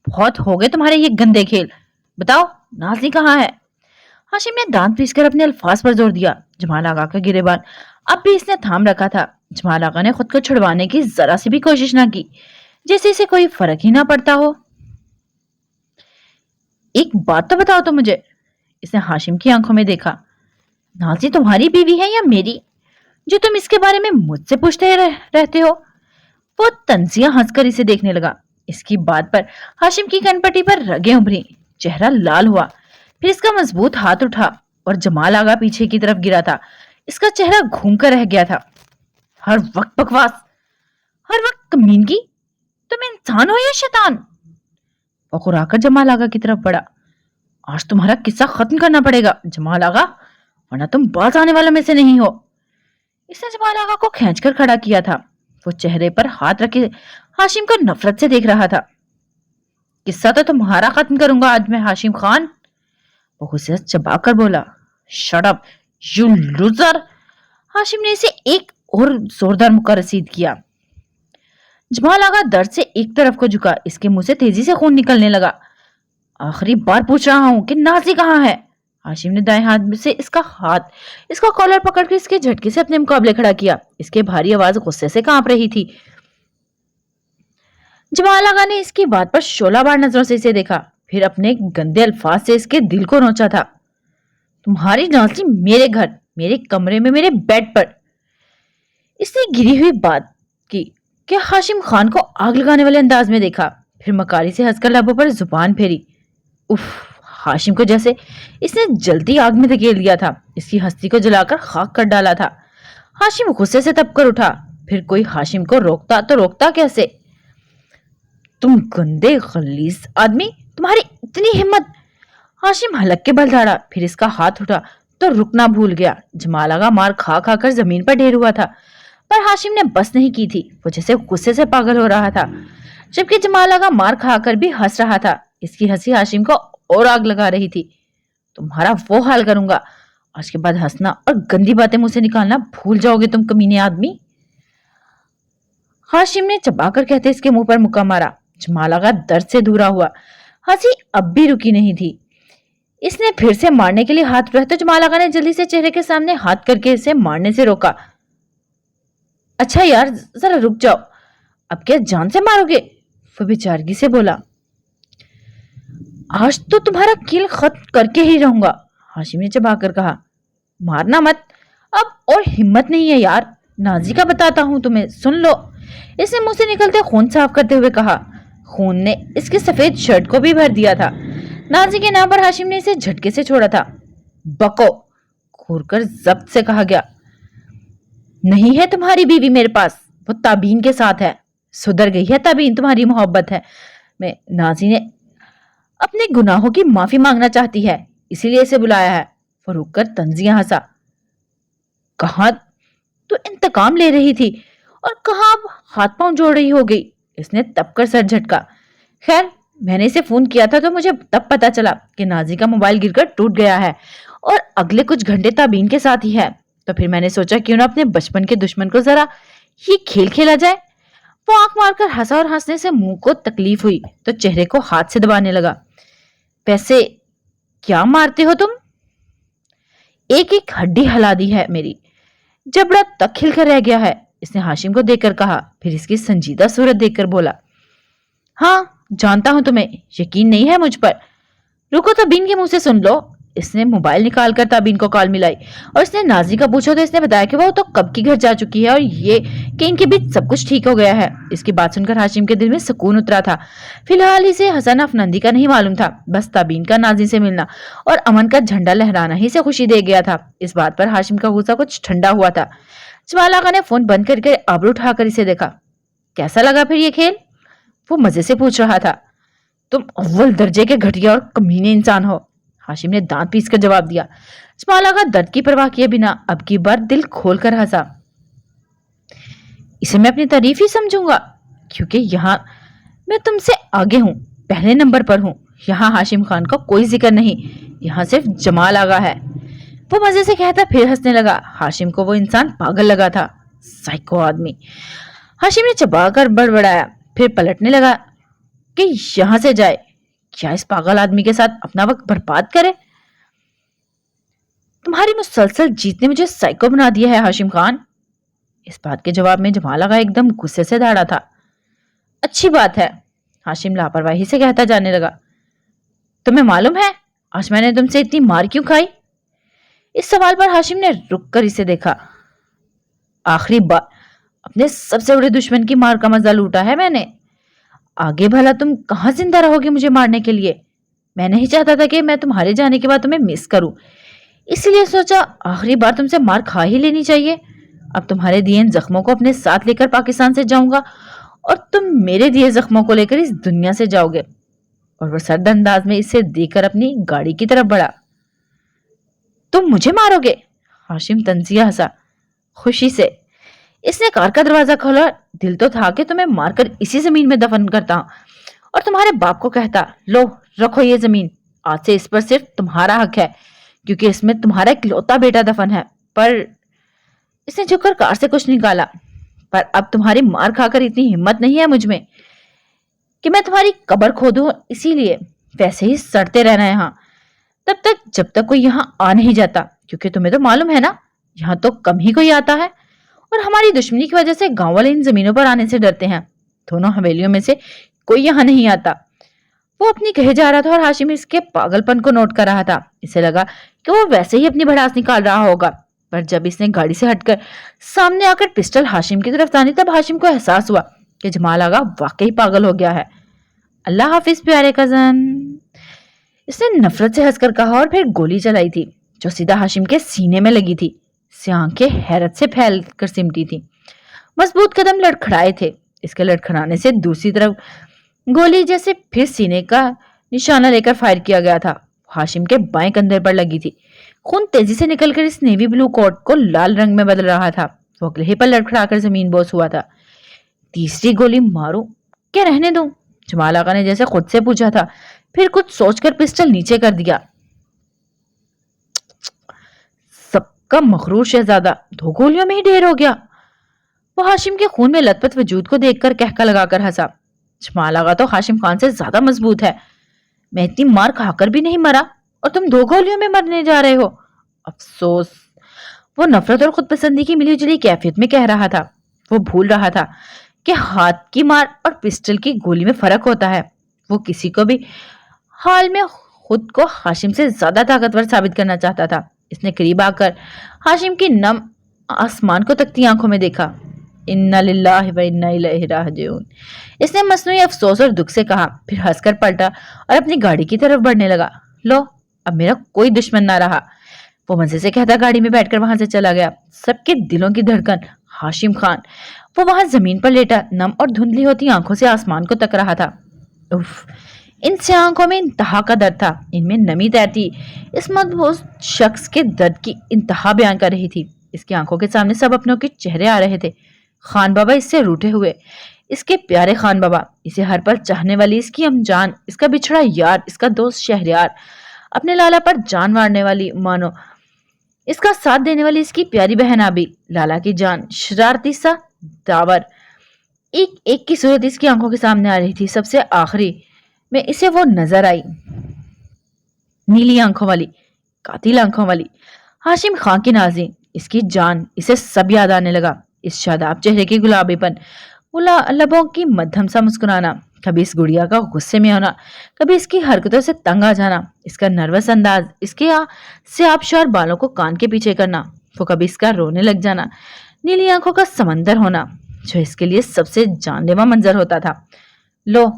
Speaker 1: बहुत हो गए तुम्हारे ये गंदे खेल, बताओ नाज़ी कहाँ है? हाशिम ने दांत पीसकर अपने अल्फाज पर जोर दिया। जमाल आगा का गिरेबान अब भी इसने थाम रखा था। जमाल आगा ने खुद को छुड़वाने की जरा सी भी कोशिश ना की, जैसे इसे कोई फर्क ही ना पड़ता हो। एक बात तो बताओ तो मुझे। इसने हाशिम की आंखों में देखा। नाज़ी तुम्हारी बीवी है या मेरी, जो तुम इसके बारे में मुझसे पूछते रहते हो? वो तंजिया हंसकर इसे देखने लगा। इसकी बात पर हाशिम की कनपट्टी पर रगें उभरी, चेहरा लाल हुआ। फिर इसका मजबूत हाथ उठा और जमाल आगा पीछे की तरफ गिरा था। इसका चेहरा घूम कर रह गया था। हर वक्त बकवास, हर वक्त कमीनगी, तुम इंसान हो या शैतान? फखर आकर जमाल आगा की तरफ बढ़ा। आज तुम्हारा किस्सा खत्म करना पड़ेगा जमाल आगा, वरना तुम बाज आने वालों में से नहीं हो। इसने जमाल आगा को खींचकर खड़ा किया था। वो चेहरे पर हाथ रखे हाशिम को नफरत से देख रहा था। किस्सा तो तुम्हारा खत्म करूंगा आज मैं हाशिम खान। वो गुस्से से चबाकर बोला, shut up you loser. Hashim ने इसे एक और जोरदार मुक्का रसीद किया। जमाल आगा दर्द से एक तरफ को झुका, इसके मुंह से तेजी से खून निकलने लगा। आखिरी बार पूछ रहा हूं कि नाजी कहाँ है? हाशिम ने दाएं हाथ से इसका कॉलर पकड़ के इसके झटके से अपने मुकाबले खड़ा किया। इसकी भारी आवाज गुस्से से कांप रही थी। जमाल आगा ने इसकी बात पर 16 बार नजरों से इसे देखा, फिर अपने गंदे अल्फाज से इसके दिल को नोचा था। तुम्हारी नाजी मेरे घर, मेरे कमरे में, मेरे बेड पर। इसने गिरी हुई बात की कि हाशिम खान को आग लगाने वाले अंदाज में देखा, फिर मकारी से हंसकर लबों पर जुबान फेरी। उफ, हाशिम को जैसे इसने जल्दी आग में धकेल दिया था, इसकी हस्ती को जलाकर खाक कर डाला था। हाशिम गुस्से से तपकर उठा, फिर कोई हाशिम को रोकता तो रोकता कैसे? तुम गंदे खलीस आदमी, तुम्हारी इतनी हिम्मत! हाशिम हलक के बल दौड़ा, फिर इसका हाथ उठा तो रुकना भूल गया। जमाल आगा मार खा खाकर जमीन पर ढेर हुआ था, पर हाशिम ने बस नहीं की थी। वो जैसे गुस्से से पागल हो रहा था, जबकि जमाल आगा मार खाकर भी हंस रहा था। इसकी हंसी हाशिम को और आग लगा रही थी। तुम्हारा वो हाल करूंगा, आज के बाद हंसना और गंदी बातें मुंह से निकालना भूल जाओगे तुम कमीने आदमी। हाशिम ने चबाकर कहते इसके मुंह पर मुक्का मारा। जमाल आगा दर्द से धूरा हुआ, हंसी अब भी रुकी नहीं थी। इसने फिर से मारने के लिए हाथ उठाया तो जमाल आगा ने जल्दी से चेहरे के सामने हाथ करके इसे मारने से रोका। अच्छा यार, जरा रुक जाओ, अब क्या जान से मारोगे? वो बेचारगी से बोला। आज तो तुम्हारा किल खत्म करके ही रहूंगा, हाशिम ने चबाकर कहा। मारना मत, अब और हिम्मत नहीं है यार। नाजी का बताता हूं तुम्हें, सुन लो। इसने मुंह से निकलते खून साफ करते हुए कहा। खून ने इसकी सफेद शर्ट को भी भर दिया था। नाजी के नाम पर हाशिम ने इसे झटके से छोड़ा था। बको, घूरकर जब्त से कहा गया। नहीं है तुम्हारी बीवी मेरे पास, वो ताबीन के साथ है। सुधर गई है ताबीन, तुम्हारी मोहब्बत है में। नाजी ने अपने गुनाहों की माफी मांगना चाहती है, इसीलिए इसे बुलाया है। वो रुककर तंजिया हंसा। कहां तो इंतकाम ले रही थी और कहां अब हाथ पांव जोड़ रही हो गई? इसने तब कर सर झटका। खैर, मैंने इसे फोन किया था तो मुझे तब पता चला कि नाजी का मोबाइल गिरकर टूट गया है और अगले कुछ घंटे ताबीन के साथ ही है। तो फिर मैंने सोचा क्यों ना अपने बचपन के दुश्मन को जरा ये खेल खेला जाए। वो आंख मारकर हंसा और हंसने से मुंह को तकलीफ हुई तो चेहरे को हाथ से दबाने लगा। वैसे क्या मारते हो तुम? एक एक हड्डी हिला दी है मेरी, जबड़ा तक खिलकर रह गया है, इसने हाशिम को देखकर कहा। फिर इसकी संजीदा सूरत देखकर बोला। हाँ, जानता हूं तुम्हें यकीन नहीं है मुझ पर। रुको, ताबीन के मुंह से सुन लो। इसने मोबाइल निकालकर ताबीन को कॉल मिलाई और इसने नाजी का पूछा तो इसने बताया कि वो तो कब की घर जा चुकी है और ये कि इनके बीच सब कुछ ठीक हो गया है। इसकी बात सुनकर हाशिम के दिल में सुकून उतरा था। फिलहाल इसे हसन अफनंदी का नहीं मालूम था, बस ताबीन का नाजी से मिलना और अमन का झंडा लहराना ही से खुशी दे गया था। इस बात पर हाशिम का गुस्सा कुछ ठंडा हुआ था। जमाल आगा ने फोन बंद करके आबरू उठाकर इसे देखा। कैसा लगा फिर ये खेल? वो मजे से पूछ रहा था। तुम अव्वल दर्जे के घटिया और कमीने इंसान हो, हाशिम ने दांत पीसकर जवाब दिया। जमाल आगा दर्द की परवाह किए बिना अब की बार दिल खोलकर हंसा। इसे मैं अपनी तारीफ ही समझूंगा, क्योंकि यहाँ मैं तुमसे आगे हूं, पहले नंबर पर हूं। यहाँ हाशिम खान का कोई जिक्र नहीं, यहाँ सिर्फ जमाल आगा है। वो मजे से कहता फिर हंसने लगा। हाशिम को वो इंसान पागल लगा था, साइको आदमी। हाशिम ने चबाकर बड़बड़ाया, फिर पलटने लगा कि यहां से जाए, क्या इस पागल आदमी के साथ अपना वक्त बर्बाद करे? तुम्हारी मुसलसल जीत ने मुझे साइको बना दिया है हाशिम खान। इस बात के जवाब में जमाल आगा एकदम गुस्से से दौड़ा था। अच्छी बात है, हाशिम लापरवाही से कहता जाने लगा। तुम्हें मालूम है आज मैंने तुमसे इतनी मार क्यों खाई? इस सवाल पर हाशिम ने रुक कर इसे देखा। आखिरी बार अपने सबसे बड़े दुश्मन की मार का मजा लूटा है मैंने। आगे भला तुम कहां जिंदा रहोगे मुझे मारने के लिए? मैं नहीं चाहता था कि मैं तुम्हारे जाने के बाद तुम्हें मिस करूं, इसलिए सोचा आखिरी बार तुमसे मार खा ही लेनी चाहिए। अब तुम्हारे दिए इन जख्मों को अपने साथ लेकर पाकिस्तान से जाऊंगा और तुम मेरे दिए जख्मों को लेकर इस दुनिया से जाओगे। और वो सर्द अंदाज में इसे देकर अपनी गाड़ी की तरफ बढ़ा। तुम मुझे मारोगे? हाशिम तंजिया हंसा खुशी से। इसने कार का दरवाजा खोला। दिल तो था कि तुम्हें मारकर इसी जमीन में दफन करता और तुम्हारे बाप को कहता, लो रखो ये जमीन, आज से इस पर सिर्फ तुम्हारा हक है, क्योंकि इसमें तुम्हारा इकलौता बेटा दफन है। पर इसने झुककर कार से कुछ निकाला। पर अब तुम्हारी मार खाकर इतनी हिम्मत नहीं है मुझ में कि मैं तुम्हारी कब्र खोदूं, इसीलिए वैसे ही सड़ते रहना यहाँ तब तक जब तक कोई यहाँ आ नहीं जाता, क्योंकि तुम्हें तो मालूम है ना, यहाँ तो कम ही कोई आता है और हमारी दुश्मनी की वजह से गांव वाले इन जमीनों पर आने से डरते हैं। दोनों हवेलियों में से कोई यहाँ नहीं आता। वो अपनी कहे जा रहा था और हाशिम इसके पागलपन को नोट कर रहा था। इसे लगा कि वो वैसे ही अपनी भड़ास निकाल रहा होगा, पर जब इसने गाड़ी से हटकर सामने आकर पिस्टल हाशिम की तरफ तानी, तब हाशिम को एहसास हुआ कि जमाल आगा वाकई पागल हो गया है। अल्लाह हाफिज प्यारे कजन, इसने नफरत से हंसकर कहा और फिर गोली चलाई थी जो सीधा हाशिम के सीने में लगी थी। इससे आंखें हैरत से फैल कर सिमटी थी। मजबूत कदम लड़खड़ाए थे। इसके लड़खड़ाने से दूसरी तरफ गोली जैसे फिर सीने का निशाना लेकर फायर किया गया था। हाशिम के बाएं कंधे पर लगी थी। खून तेजी से निकलकर इस नेवी ब्लू कोट को लाल रंग में बदल रहा था। वो अगले पर लड़खड़ाकर जमीन बोस हुआ था। तीसरी गोली मारूं क्या रहने दूं? जमाल आका ने जैसे खुद से पूछा था, फिर कुछ सोचकर पिस्टल नीचे कर दिया। सबका मखरूर शहजादा 2 गोलियों में ही ढेर हो गया। वो हाशिम के खून में लथपथ वजूद को देखकर कहका लगाकर हंसा। जमाल आगा तो हाशिम खान से ज्यादा मजबूत है। मैं इतनी मार खाकर भी नहीं मरा और तुम 2 गोलियों में मरने जा रहे हो। अफसोस। वो नफरत और खुद पसंदी की मिली जुली कैफियत में कह रहा था। वो भूल रहा था कि हाथ की मार और पिस्टल की गोली में फर्क होता है। वो किसी को भी हाल में खुद को हाशिम से ज्यादा ताकतवर साबित करना चाहता था। इसने करीब आकर हाशिम की नम आसमान को तकती आंखों में देखा। इन्ना लिल्लाहि व इन्ना इलैहि राजिऊन, इसने मसनूई अफसोस और दुख से कहा, फिर हंसकर पलटा और अपनी गाड़ी की तरफ बढ़ने लगा। लो, अब मेरा कोई दुश्मन ना रहा। वो मजे से कहता गाड़ी में बैठकर वहां से चला गया। सबके दिलों की धड़कन हाशिम खान। वो वहां जमीन पर लेटा नम और धुंधली होती आंखों से आसमान को तक रहा था। उफ, इनसे आंखों में इंतहा का दर्द था। इनमें नमी तैरती इस मदबूस शख्स के दर्द की इंतहा बयान कर रही थी। इसकी आंखों के सामने सब अपनों के चेहरे आ रहे थे। खान बाबा इससे रूठे हुए, इसके प्यारे खान बाबा, इसे हर पल चाहने वाली इसकी अमजान, इसका बिछड़ा यार, इसका दोस्त शहरयार, अपने लाला पर जान मारने वाली मानो, इसका साथ देने वाली इसकी प्यारी बहन आबी, लाला की जान, शरारती सा दावर, एक एक की सूरत इसकी आंखों के सामने आ रही थी। सबसे आखिरी में इसे वो नजर आई, नीली आंखों वाली, कातिल आंखों वाली हाशिम खान की नाज़ी, इसकी जान। इसे सब याद आने लगा। इस शादाब चेहरे की गुलाबीपन, लबों की मध्यम सा मुस्कुराना, कभी इस गुड़िया का गुस्से में होना, कभी इसकी हरकतों से तंग आ जाना, इसका नर्वस अंदाज, इसके से आबशार बालों को कान के पीछे करना, वो कभी इसका रोने लग जाना, नीली आंखों का समंदर होना, जो इसके लिए सबसे जानलेवा मंजर होता था। लो,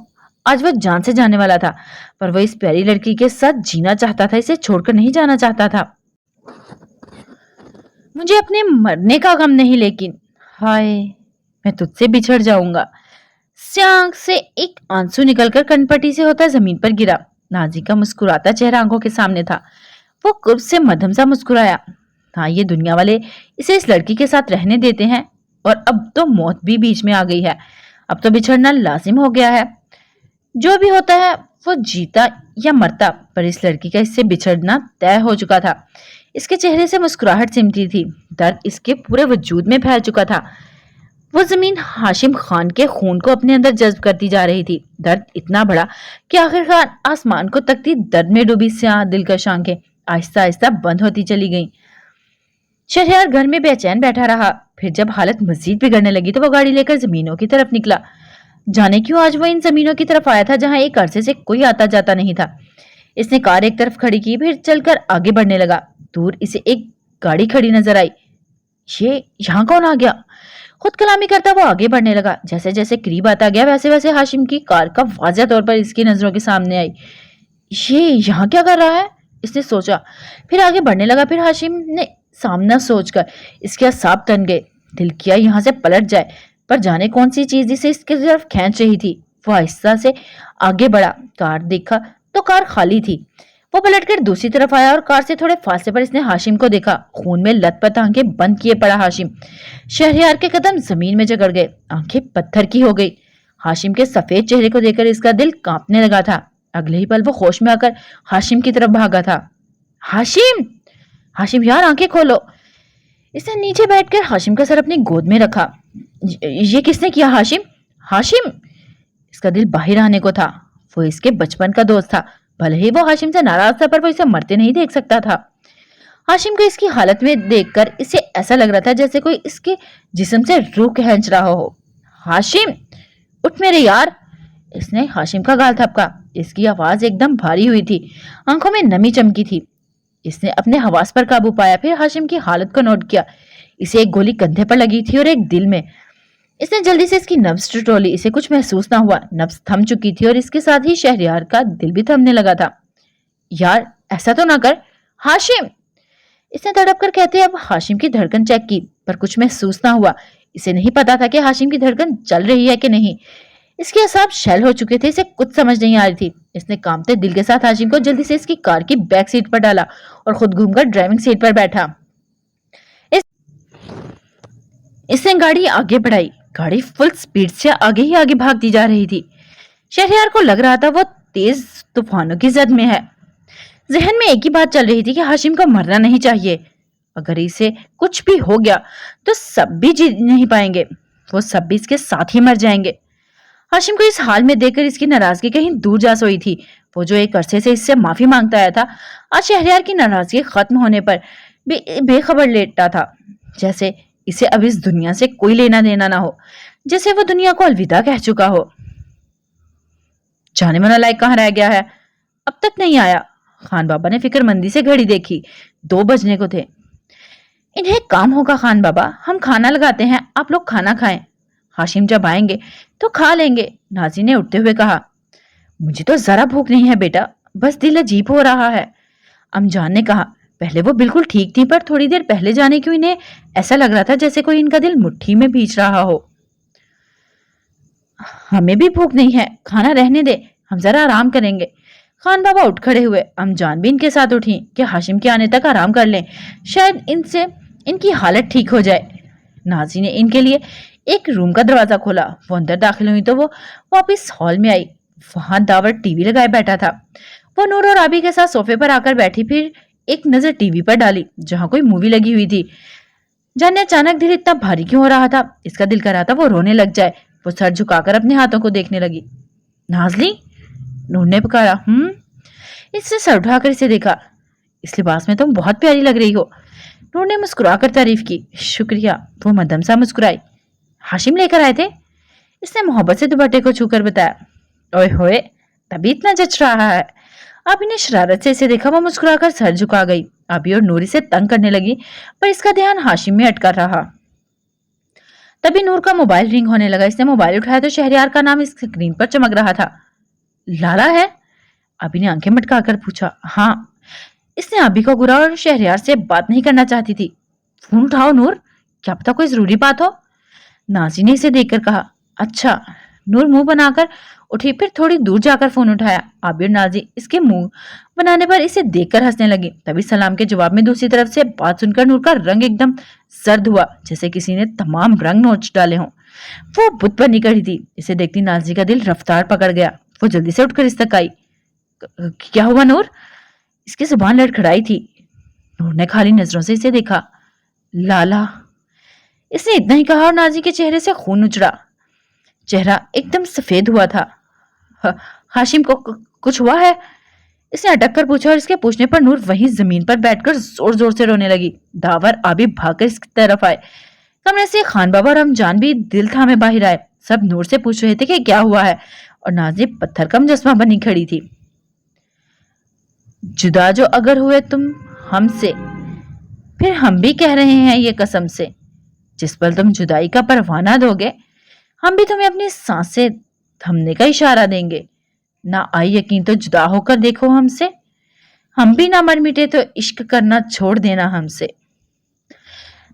Speaker 1: आज वो जान से जाने वाला था, पर वो इस प्यारी लड़की के साथ जीना चाहता था, इसे छोड़कर नहीं जाना चाहता था। मुझे अपने मरने का गम नहीं, लेकिन हाय, मैं तुझसे बिछड़ जाऊंगा। आंख से एक आंसू निकलकर कनपटी से होता जमीन पर गिरा। नाजी का मुस्कुराता चेहरा आंखों के सामने था। वो कुर्ब से मध्यम सा मुस्कुराया। हाँ, ये दुनिया वाले इसे इस लड़की के साथ रहने देते हैं, और अब तो मौत भी बीच में आ गई है। अब तो बिछड़ना लाजिम हो गया है। जो भी होता है वो जीता या मरता, पर इस लड़की का इससे बिछड़ना तय हो चुका था। इसके चेहरे से मुस्कुराहट सिमटी थी। दर्द इसके पूरे वजूद में फैल चुका था। वो जमीन हाशिम खान के खून को अपने अंदर जज्ब करती जा रही थी। दर्द इतना बड़ा कि आखिरकार आसमान को तकती दर्द में डूबी स्याह दिलकश आंखें आहिस्ता आहिस्ता बंद होती चली गईं। शहरयार घर में बेचैन बैठा रहा। फिर जब हालत मजीद बिगड़ने लगी तो वो गाड़ी लेकर जमीनों की तरफ निकला। जाने क्यों आज वो इन जमीनों की तरफ आया था जहां एक अरसे से कोई आता जाता नहीं था। इसने कार एक तरफ खड़ी की, फिर चलकर आगे बढ़ने लगा। दूर इसे एक गाड़ी खड़ी नजर आई। ये यहाँ कौन आ गया? खुद कलामी करता वो आगे बढ़ने लगा। जैसे जैसे करीब आता गया वैसे वैसे हाशिम की कार का वाज़ेह तौर पर इसकी नजरों के सामने आई। ये यहाँ क्या कर रहा है, इसने सोचा। फिर आगे बढ़ने लगा। फिर हाशिम ने सामना सोचकर इसके असाब तन गए। दिल किया यहाँ से पलट जाए, पर जाने कौन सी चीज इसे इसकी तरफ खींच रही थी। वो आहिस्ता से आगे बढ़ा। कार देखा तो कार खाली थी। वो पलटकर दूसरी तरफ आया और कार से थोड़े फासले पर इसने हाशिम को देखा। खून में लथपथ आंखें बंद किए पड़ा हाशिम। शहरयार के कदम जमीन में जगड़ गए। आंखें पत्थर की हो गई। हाशिम के सफेद चेहरे को देखकर इसका दिल कांपने लगा था। अगले ही पल वो होश में आकर हाशिम की तरफ भागा था। हाशिम, हाशिम यार आंखें खोलो। इसने नीचे बैठकर हाशिम का सर अपनी गोद में रखा। ये किसने किया हाशिम? हाशिम! इसका दिल बाहर आने को था। वो इसके बचपन का दोस्त था। भले ही वो हाशिम से नाराज था पर वो इसे मरते नहीं देख सकता था। हाशिम को इसकी हालत में देखकर इसे ऐसा लग रहा था जैसे कोई इसके जिस्म से रूह खींच रहा हो। हाशिम, उठ मेरे यार। इसने हाशिम का गाल थपका। इसकी आवाज एकदम भारी हुई थी, आंखों में नमी चमकी थी। इसने अपने हवास पर काबू पाया, फिर हाशिम की हालत को नोट किया। इसे एक गोली कंधे पर लगी थी और एक दिल में। इसने जल्दी से इसकी नब्ज टटोली। इसे कुछ महसूस ना हुआ, नब्ज थम चुकी थी और इसके साथ ही शहरयार का दिल भी थमने लगा था। यार ऐसा तो ना कर हाशिम, इसने तड़प कर कहते अब हाशिम की धड़कन चेक की पर कुछ महसूस ना हुआ। इसे नहीं पता था कि हाशिम की धड़कन चल रही है कि नहीं। इसके असाब शैल हो चुके थे, इसे कुछ समझ नहीं आ रही थी। इसने कांपते दिल के साथ हाशिम को जल्दी से इसकी कार की बैक सीट पर डाला और खुद घूमकर ड्राइविंग सीट पर बैठा। इसने गाड़ी आगे बढ़ाई। गाड़ी फुल स्पीड से आगे ही आगे भागती जा रही थी। शहरयार को लग रहा था वो तेज तूफानों की जद में है। जहन में एक ही बात चल रही थी कि हाशिम को मरना नहीं चाहिए। अगर इसे कुछ भी हो गया तो सब भी जी नहीं पाएंगे, वो सब भी इसके साथ ही मर जाएंगे। हाशिम को इस हाल में देखकर इसकी नाराजगी कहीं दूर जा सोई थी। वो जो एक अरसे से इससे माफी मांगता आया था, आज शहरयार की नाराजगी खत्म होने पर बेखबर लेटा था, जैसे इसे अब इस दुनिया से कोई लेना देना ना हो, जैसे वो दुनिया को अलविदा कह चुका हो। जाने मना लायक कहाँ रह गया है? अब तक नहीं आया। खान बाबा ने फिक्रमंदी से घड़ी देखी, 2 बजने को थे। इन्हें काम होगा खान बाबा, हम खाना लगाते हैं, आप लोग खाना खाएं। हाशिम जब आएंगे तो खा लेंगे, नाजी ने उठते हुए कहा। मुझे तो जरा भूख नहीं है बेटा, बस दिल अजीब हो रहा है, अमजान ने कहा। पहले वो बिल्कुल ठीक थी पर थोड़ी देर पहले जाने क्यों इन्हें ऐसा लग रहा था जैसे कोई इनका दिल मुट्ठी में भींच रहा हो। हमें भी भूख नहीं है, खाना रहने दे, हम जरा आराम करेंगे। खान बाबा उठ खड़े हुए। अमजान भी इनके साथ उठी कि हाशिम के आने तक आराम कर लें, शायद इनसे इनकी हालत ठीक हो जाए। नाजी ने इनके लिए एक रूम का दरवाजा खोला। वो अंदर दाखिल हुई तो वो वापिस हॉल में आई। वहां दावर टीवी लगाए बैठा था। वो नूर और आबी के साथ सोफे पर आकर बैठी, फिर एक नजर टीवी पर डाली जहां कोई मूवी लगी हुई थी। जाने अचानक दिल इतना भारी क्यों हो रहा था। इसका दिल कर रहा था वो रोने लग जाए। वो सर झुकाकर अपने हाथों को देखने लगी। नाजली, नूर ने पुकारा। इससे सर उठाकर इसे देखा। इस लिबास में तुम बहुत प्यारी लग रही हो। नूर ने मुस्कुराकर तारीफ की। शुक्रिया, वो मदम सा मुस्कुराई। हाशिम लेकर आए थे, इसने मोहब्बत से दुपट्टे को छूकर बताया। ओए होए, तभी इतना जच रहा है। अभी ने शरारत से इसे देखा। वो मुस्कुराकर सर झुका गई। अभी और नूर इसे तंग करने लगी पर इसका ध्यान हाशिम में अटका रहा। तभी नूर का मोबाइल रिंग होने लगा। इसने मोबाइल उठाया तो शहरयार का नाम स्क्रीन पर चमक रहा था। लाला है? अभी ने आंखें मटकाकर पूछा। हाँ। इसने अभी को घूरा और शहरयार से बात नहीं करना चाहती थी। फोन उठाओ नूर, क्या पता कोई जरूरी बात हो। नाजी ने इसे देखकर कहा। अच्छा। नूर मुंह बनाकर उठी, फिर थोड़ी दूर जाकर फोन उठाया। आबी और नाजी इसके मुंह बनाने पर इसे देखकर हंसने लगी। तभी सलाम के जवाब में दूसरी तरफ से बात सुनकर नूर का रंग एकदम सर्द हुआ, जैसे किसी ने तमाम रंग नोच डाले हों। वो बुत बनी खड़ी थी। इसे देखती नाजी का दिल रफ्तार पकड़ गया। वो जल्दी से उठकर इस तक आई। क्या हुआ नूर? इसकी जुबान लड़खड़ाई थी। नूर ने खाली नजरों से इसे देखा। लाला, इसने इतना ही कहा और नाजी के चेहरे से खून उचड़ा। चेहरा एकदम सफेद हुआ था। हाशिम को कुछ हुआ है? इसने अटक कर पूछा और इसके पूछने पर नूर वहीं जमीन पर बैठकर जोर जोर से रोने लगी। दावर आबी भागकर इसकी तरफ आए। कमरे से खान बाबा और अमजान भी दिल थामे बाहर आए। सब नूर से पूछ रहे थे कि क्या हुआ है और नाजी पत्थर का मुजस्मा बनी खड़ी थी। जुदा जो अगर हुए तुम हमसे, फिर हम भी कह रहे हैं ये कसम से, जिस पल तुम जुदाई का परवाना दोगे हम भी तुम्हें अपनी सांसें थमने का इशारा देंगे। ना आई यकीन तो जुदा होकर देखो हमसे, हम भी ना मर मिटे तो इश्क करना छोड़ देना हमसे।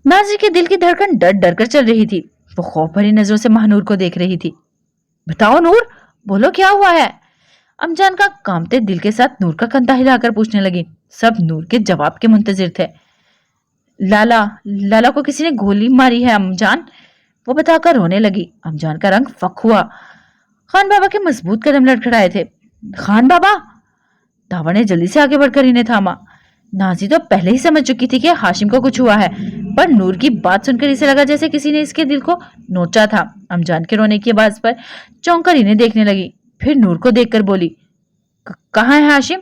Speaker 1: नाजी के दिल की धड़कन डर डर कर चल रही थी। वो खौफ भरी नजरों से महानूर को देख रही थी। बताओ नूर, बोलो क्या हुआ है? अमजान का कांपते दिल के साथ नूर का कंधा हिलाकर पूछने लगी। सब नूर के जवाब के मुंतजिर थे। लाला को किसी ने गोली मारी है अमजान, वो बताकर रोने लगी। अमजान का रंग फक हुआ। खान बाबा के मजबूत कदम लड़खड़ाए थे। खान बाबा! दावा ने जल्दी से आगे बढ़कर इन्हें थामा। नाजी तो पहले ही समझ चुकी थी कि हाशिम को कुछ हुआ है, पर नूर की बात सुनकर इसे लगा जैसे किसी ने इसके दिल को नोचा था। अमजान के रोने की आवाज पर चौंक कर इन्हें देखने लगी, फिर नूर को देखकर बोली, कहाँ है हाशिम?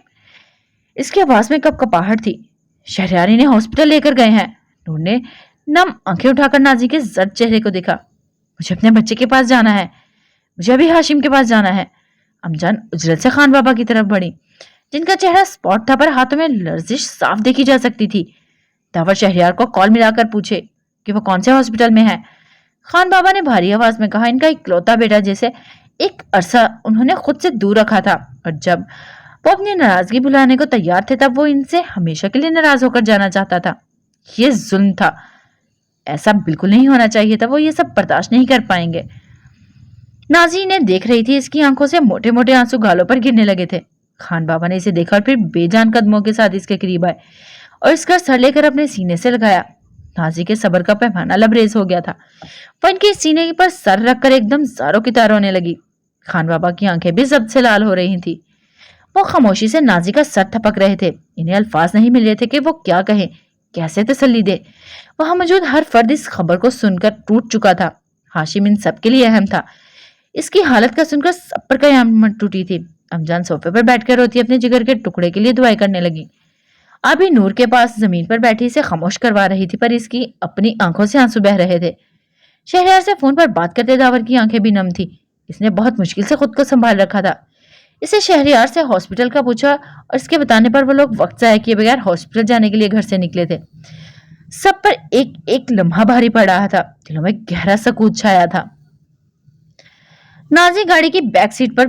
Speaker 1: इसकी आवाज में कपकपाहट थी। शहरयारी ने हॉस्पिटल लेकर गए हैं। नूर ने नम आंखें उठाकर नाजी के जर्द चेहरे को देखा। मुझे अपने बच्चे के पास जाना है, मुझे अभी हाशिम के पास जाना है। अमजान उजलत से खान बाबा की तरफ बढ़ी, जिनका चेहरा स्पॉट था पर हाथों में लर्जिश साफ देखी जा सकती थी। दावर शहरयार को कॉल मिलाकर पूछे कि वो कौन से हॉस्पिटल में है। खान बाबा ने भारी आवाज में कहा, इनका इकलौता बेटा जिसे एक अरसा उन्होंने खुद से दूर रखा था, और जब वो अपनी नाराजगी बुलाने को तैयार थे तब वो इनसे हमेशा के लिए नाराज होकर जाना चाहता था। ये जुल्म था, ऐसा बिल्कुल नहीं होना चाहिए था। वो ये सब बर्दाश्त नहीं कर पाएंगे। नाजी ने देख रही थी, इसकी आंखों से मोटे मोटे आंसू गालों पर गिरने लगे थे। खान बाबा ने इसे देखा और फिर बेजान कदमों के साथ इसके करीब आए और इसका सर लेकर अपने सीने से लगाया। नाजी के सब्र का पैमाना लबरेज हो गया था। वो इनके सीने पर सर रखकर एकदम जारों की तार होने लगी। खान बाबा की आंखें भी जब्त से लाल हो रही थी। वो खामोशी से नाजी का सर थपक रहे थे। इन्हें अल्फाज नहीं मिल रहे थे कि वो क्या कहें, कैसे तसल्ली दे। वहां मौजूद हर फर्द इस खबर को सुनकर टूट चुका था। हाशिम इन सबके लिए अहम था। इसकी हालत का सुनकर सब पर कयामत टूटी थी। अमजान सोफे पर बैठकर रोती अपने जिगर के टुकड़े के लिए दुआएं करने लगी। अभी नूर के पास जमीन पर बैठी इसे खामोश करवा रही थी, पर इसकी अपनी आंखों से आंसू बह रहे थे। शहरयार से फोन पर बात करते दावर की आंखें भी नम थी। इसने बहुत मुश्किल से खुद को संभाल रखा था। इसे शहरयार से हॉस्पिटल का पूछा और इसके बताने पर वो लोग वक्त जाया किए बगैर हॉस्पिटल जाने के लिए घर से निकले थे। सब पर एक एक लम्हा भारी पड़ रहा था। दिलों में गहरा सकूत छाया था। नाजी गाड़ी की बैक सीट पर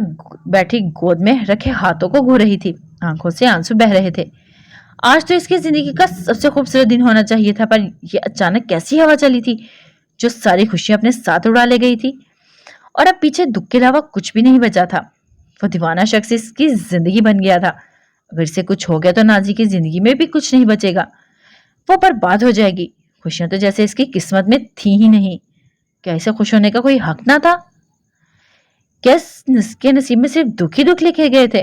Speaker 1: बैठी गोद में रखे हाथों को घो रही थी। आंखों से आंसू बह रहे थे। आज तो इसकी जिंदगी का सबसे खूबसूरत दिन होना चाहिए था, पर यह अचानक कैसी हवा चली थी जो सारी खुशियां अपने साथ उड़ा ले गई थी, और अब पीछे दुख के अलावा कुछ भी नहीं बचा था। वो दीवाना शख्स इसकी जिंदगी बन गया था। अगर इसे कुछ हो गया तो नाजी की जिंदगी में भी कुछ नहीं बचेगा। वो बर्बाद हो जाएगी। खुशियां तो जैसे इसकी किस्मत में थी ही नहीं। क्या इसे खुश होने का कोई हक ना था? क्या इसके नसीब में सिर्फ दुख ही दुख लिखे गए थे?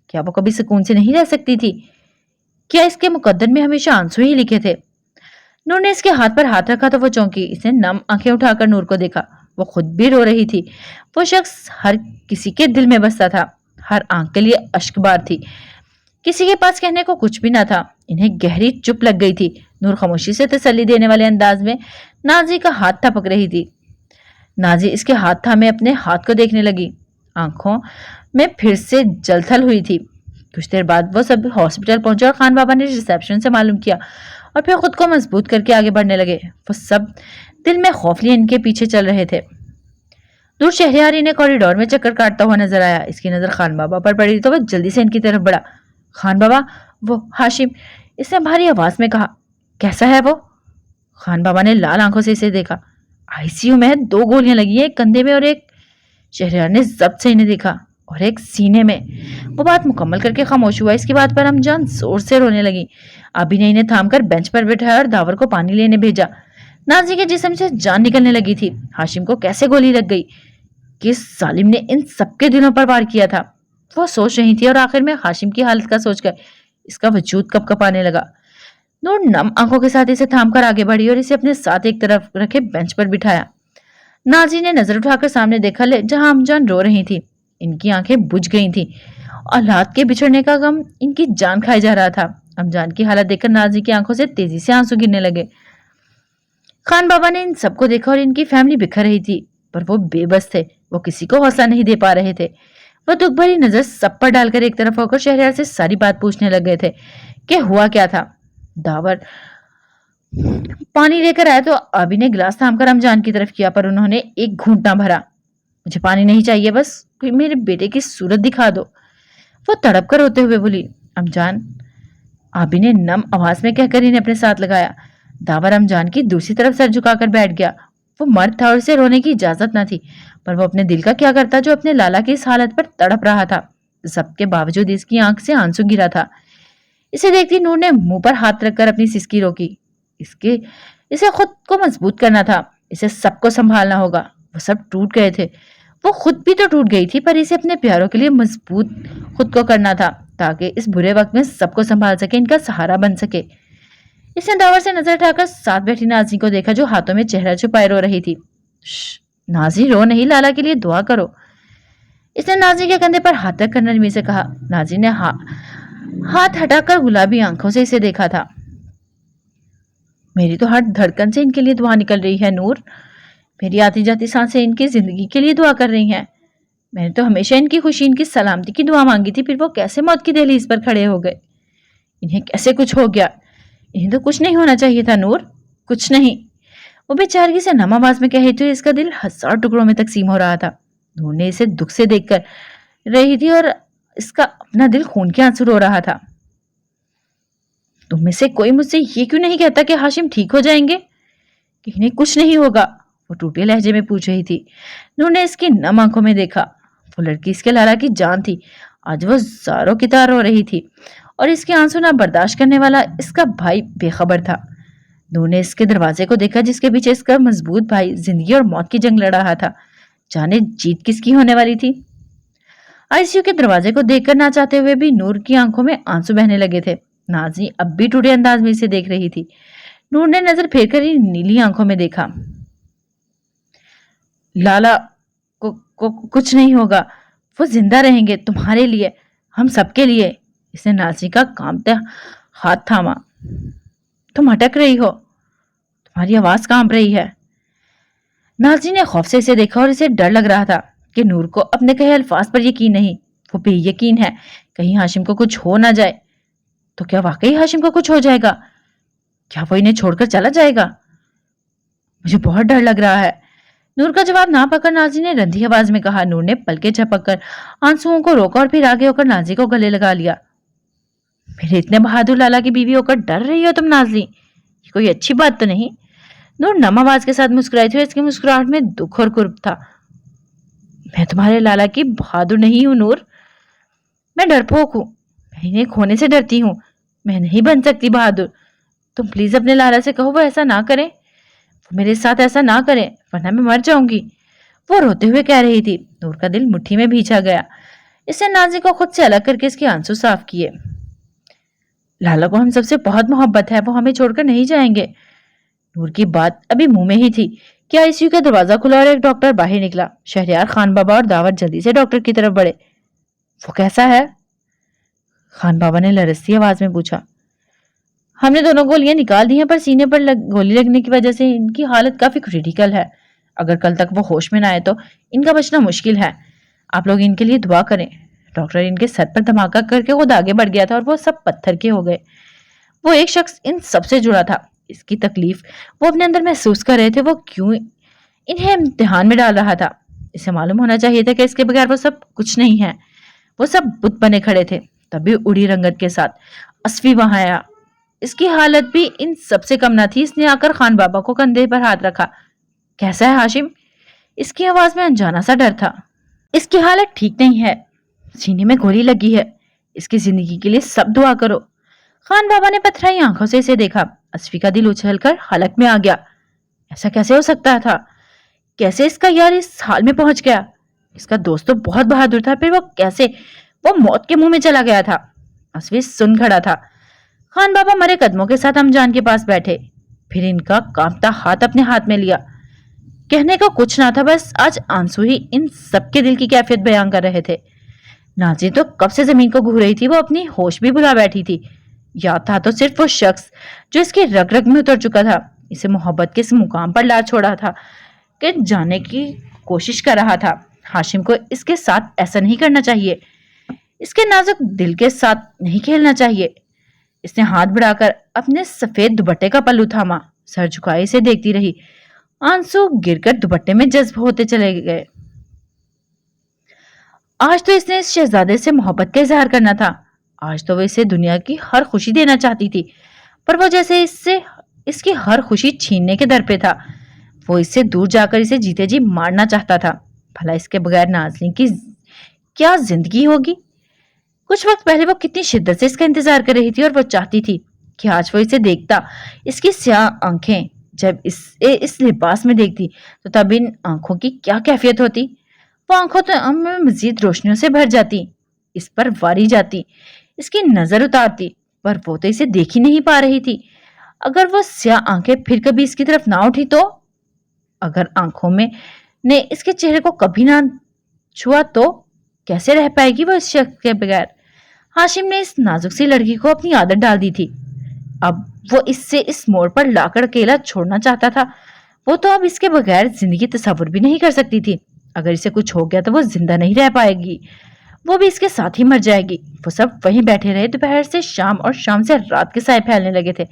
Speaker 1: क्या वो कभी सुकून से नहीं रह सकती थी? क्या इसके मुकद्दर में हमेशा आंसू ही लिखे थे? नूर ने इसके हाथ पर हाथ रखा तो वो चौंकी। इसने नम आंखें उठाकर नूर को देखा। वो खुद भी रो रही थी। वो शख्स हर किसी के दिल में बसता था। हर आंख के लिए अश्कबार थी। किसी के पास कहने को कुछ भी ना था। इन्हें गहरी चुप लग गई थी। नूर खामोशी से तसल्ली देने वाले अंदाज में नाजी का हाथ थपक रही थी। नाजी इसके हाथ थामे अपने हाथ को देखने लगी। आंखों में फिर से जलथल हुई थी। कुछ देर बाद वो सब हॉस्पिटल पहुंचे और खान बाबा ने रिसेप्शन से मालूम किया और फिर खुद को मजबूत करके आगे बढ़ने लगे। वो सब दिल में खौफ लिए इनके पीछे चल रहे थे। दूर शहरयारी ने कॉरिडोर में चक्कर काटता हुआ नजर आया। इसकी नजर खान बाबा पर पड़ी तो वह जल्दी से इनकी तरफ बढ़ा। खान बाबा, वो हाशिम, इसने भारी आवाज में कहा। कैसा है वो? खान बाबा ने लाल आंखों से इसे देखा। आईसीयू में है, 2 गोलियां लगी है, एक कंधे में और एक, शहरयार ने जब्त से इन्हें देखा, और एक सीने में। वो बात मुकम्मल करके खामोश हुआ। इसकी बात पर अमजान जोर से रोने लगी। अभी ने इन्हें थाम कर बेंच पर बिठाया और दावर को पानी लेने भेजा। नाजी के जिस्म से जान निकलने लगी थी। हाशिम को कैसे गोली लग गई? किस जालिम ने इन सबके दिलों पर वार किया था? वो सोच रही थी और आखिर में हाशिम की हालत का सोचकर इसका वजूद कपकपाने लगा। नूर नम आंखों के साथ इसे थामकर आगे बढ़ी और इसे अपने साथ एक तरफ रखे बेंच पर बिठाया। नाजी ने नजर उठाकर सामने देखा ले जहां अमजान रो रही थी। इनकी आंखें बुझ गई थी। औलाद के बिछड़ने का गम इनकी जान खाई जा रहा था। अमजान की हालत देखकर नाजी की आंखों से तेजी से आंसू गिरने लगे। खान बाबा ने इन सबको देखा और इनकी फैमिली बिखर रही थी, पर वो बेबस थे। वो किसी को हौसला नहीं दे पा रहे थे। वो दुख भरी नजर सब पर डालकर एक तरफ होकर शहरयार से सारी बात पूछने लग गए थे कि हुआ क्या था। दावर पानी लेकर आया तो अभी ने गिलास थामकर अमजान की तरफ किया, पर उन्होंने एक घूंट ना भरा। मुझे पानी नहीं चाहिए, बस कोई मेरे बेटे की सूरत दिखा दो, वो तड़प कर रोते हुए बोली। अमजान, आबी ने नम आवाज में कहकर इन्हें अपने साथ लगाया। दावर अमजान की दूसरी तरफ सर झुकाकर बैठ गया। वो मर्द था और उसे रोने की इजाजत न थी, पर वो अपने दिल का क्या करता जो अपने लाला की इस हालत पर तड़प रहा था। सबके बावजूद इसकी आंख से आंसू गिरा था। इसे देखती नूर ने मुंह पर हाथ रखकर अपनी सिसकी रोकी। इसे खुद को मजबूत करना था। इसे सबको संभालना होगा। वो सब टूट गए थे। वो खुद भी तो टूट गई थी, पर इसे अपने प्यारों के लिए मजबूत खुद को करना था ताकि इस बुरे वक्त में सबको संभाल सके, इनका सहारा बन सके। इसने दावर से नजर उठाकर साथ बैठी नाजी को देखा जो हाथों में चेहरा छुपाए रो रही थी। नाजी रो नहीं, लाला के लिए दुआ करो। इसने नाजी के कंधे पर हाथ रखकर नरमी से कहा। नाजी ने हाथ हटाकर गुलाबी आंखों से इसे देखा था। मेरी तो हर धड़कन से इनके लिए दुआ निकल रही है नूर। मेरी आती जाती सांसें इनकी जिंदगी के लिए दुआ कर रही हैं। मैंने तो हमेशा इनकी खुशी, इनकी सलामती की दुआ मांगी थी, फिर वो कैसे मौत की दहलीज पर खड़े हो गए। इन्हें कैसे कुछ हो गया? इन्हें तो कुछ नहीं होना चाहिए था नूर, कुछ नहीं। वो बेचारगी से नम आवाज में कह रही थी। इसका दिल 1000 टुकड़ों में तकसीम हो रहा था। नूर ने इसे दुख से देखकर रही थी और इसका अपना दिल खून के आंसू रो रहा था। तुम में से कोई मुझसे ये क्यों नहीं कहता कि हाशिम ठीक हो जाएंगे, कि इन्हें कुछ नहीं होगा? वो टूटे लहजे में पूछ रही थी। नूर ने इसकी नम आंखों में देखा। वो लड़की इसके लाला की जान थी। आज वो ज़ारों की तरह रो रही थी और इसके आंसू ना बर्दाश्त करने वाला इसका भाई बेखबर था। नूर ने इसके दरवाजे को देखा जिसके पीछे इसका मजबूत भाई जिंदगी और मौत की जंग लड़ रहा था। जाने जीत किसकी होने वाली थी। आईसीयू के दरवाजे को देखकर ना चाहते हुए भी नूर की आंखों में आंसू बहने लगे थे। नाज़ी अब भी टूटे अंदाज में इसे देख रही थी। नूर ने नजर फेर कर नीली आंखों में देखा। लाला को कुछ नहीं होगा, वो जिंदा रहेंगे, तुम्हारे लिए, हम सबके लिए। इसने नाज़ी का कांपते हाथ थामा। तुम अटक रही हो, तुम्हारी आवाज कांप रही है। नाज़ी ने खौफ से इसे देखा और इसे डर लग रहा था कि नूर को अपने कहे अल्फाज पर यकीन नहीं, वो बेयकीन है। कहीं हाशिम को कुछ हो ना जाए। तो क्या वाकई हाशिम को कुछ हो जाएगा? क्या वो इन्हें छोड़कर चला जाएगा? मुझे बहुत डर लग रहा है। नूर का जवाब ना पाकर नाज़ी ने रंधी आवाज में कहा। नूर ने पलके झपककर आंसुओं को रोका और फिर आगे होकर नाज़ी को गले लगा लिया। मेरे इतने बहादुर लाला की बीवी होकर डर रही हो तुम नाज़ी? ये कोई अच्छी बात तो नहीं। नूर नम आवाज के साथ मुस्कुराई थी और इसकी मुस्कुराहट में दुख और कुर्ब था। मैं तुम्हारे लाला की बहादुर नहीं हूं नूर, मैं डरपोक हूं। मैं इन्हें खोने से डरती हूँ। मैं नहीं बन सकती बहादुर। तुम प्लीज अपने लाला से कहो वो ऐसा ना करें, वो मेरे साथ ऐसा ना करें, वरना मैं मर जाऊंगी। वो रोते हुए कह रही थी। नूर का दिल मुट्ठी में भींचा गया। इसने नाज़ी को खुद से अलग करके इसके आंसू साफ किए। लाला को हम सबसे बहुत मोहब्बत है, वो हमें छोड़कर नहीं जाएंगे। नूर की बात अभी मुंह में ही थी कि आईसीयू का दरवाजा खुला और एक डॉक्टर बाहर निकला। शहरयार, खान बाबा और दावत जल्दी से डॉक्टर की तरफ बढ़े। वो कैसा है? खान बाबा ने लरसती आवाज में पूछा। हमने दोनों गोलियां निकाल दी हैं, पर सीने पर गोली लगने की वजह से इनकी हालत काफी क्रिटिकल है। अगर कल तक वो होश में ना आए तो इनका बचना मुश्किल है। आप लोग इनके लिए दुआ करें। डॉक्टर इनके सर पर धमाका करके खुद आगे बढ़ गया था और वो सब पत्थर के हो गए। वो एक शख्स इन सबसे जुड़ा था। इसकी तकलीफ वो अपने अंदर महसूस कर रहे थे। वो क्यों इन्हें इम्तिहान में डाल रहा था? इसे मालूम होना चाहिए था कि इसके बगैर वो सब कुछ नहीं है। वो सब बुत बने खड़े थे। तभी उड़ी रंगत के साथ असफी वहां आया। इसकी हालत भी इन सबसे कम न थी। इसने आकर खान बाबा को कंधे पर हाथ रखा। कैसा है हाशिम? इसकी आवाज में अनजाना सा डर था। इसकी हालत ठीक नहीं है, सीने में गोली लगी है। इसकी जिंदगी के लिए सब दुआ करो। खान बाबा ने पथराई आंखों से इसे देखा। असफी का दिल उछलकर हलक में आ गया। ऐसा कैसे हो सकता था? कैसे इसका यार इस हाल में पहुंच गया? इसका दोस्त तो बहुत बहादुर था, फिर वो कैसे वो मौत के मुंह में चला गया था? असफी सुन खड़ा था। खान बाबा मरे कदमों के साथ अमजान के पास बैठे। फिर इनका कांपता हाथ अपने हाथ में लिया। कहने का कुछ ना था, बस आज आंसू ही इन सबके दिल की कैफियत बयां कर रहे थे। नाज़ी तो कब से जमीन को घूर रही थी। वो अपनी होश भी भुला बैठी थी। याद था तो सिर्फ वो शख्स जो इसके रग रग में उतर चुका था। इसे मोहब्बत के इस मुकाम पर ला छोड़ा था कि जाने की कोशिश कर रहा था। हाशिम को इसके साथ ऐसा नहीं करना चाहिए। इसके नाजुक दिल के साथ नहीं खेलना चाहिए। इसने हाथ बढ़ाकर अपने सफेद दुपट्टे का पल्लू थामा। सर झुकाए इसे देखती रही। आंसू गिरकर दुपट्टे में जज्ब होते चले गए। आज तो इसने इस शहजादे से मोहब्बत का इजहार करना था। आज तो वो इसे दुनिया की हर खुशी देना चाहती थी, पर वो जैसे इससे इसकी हर खुशी छीनने के दर पे था। वो इससे दूर जाकर इसे जीते जी मारना चाहता था। भला इसके बगैर नाज़नीन की क्या जिंदगी होगी? कुछ वक्त पहले वो कितनी शिद्दत से इसका इंतजार कर रही थी और वो चाहती थी कि आज वो इसे देखता। इसकी स्याह आंखें जब इसे इस लिबास में देखती तो तब इन आंखों की क्या कैफियत होती। वो आंखों में मजीद रोशनियों से भर जाती, इस पर वारी जाती, इसकी नजर उतारती, पर वो तो इसे देख ही नहीं पा रही थी। अगर वो स्याह आंखें फिर कभी इसकी तरफ ना उठी तो, अगर आंखों में ने इसके चेहरे को कभी ना छुआ तो कैसे रह पाएगी वो इस शख्स के बगैर। हाशिम ने इस नाजुक सी लड़की को अपनी आदत डाल दी थी। अब वो इससे इस मोड़ पर लाकर अकेला छोड़ना चाहता था। वो तो अब इसके बगैर जिंदगी तस्वुर भी नहीं कर सकती थी। अगर इसे कुछ हो गया तो वो जिंदा नहीं रह पाएगी, वो भी इसके साथ ही मर जाएगी। वो सब वहीं बैठे रहे। दोपहर से शाम और शाम से रात के साए फैलने लगे थे।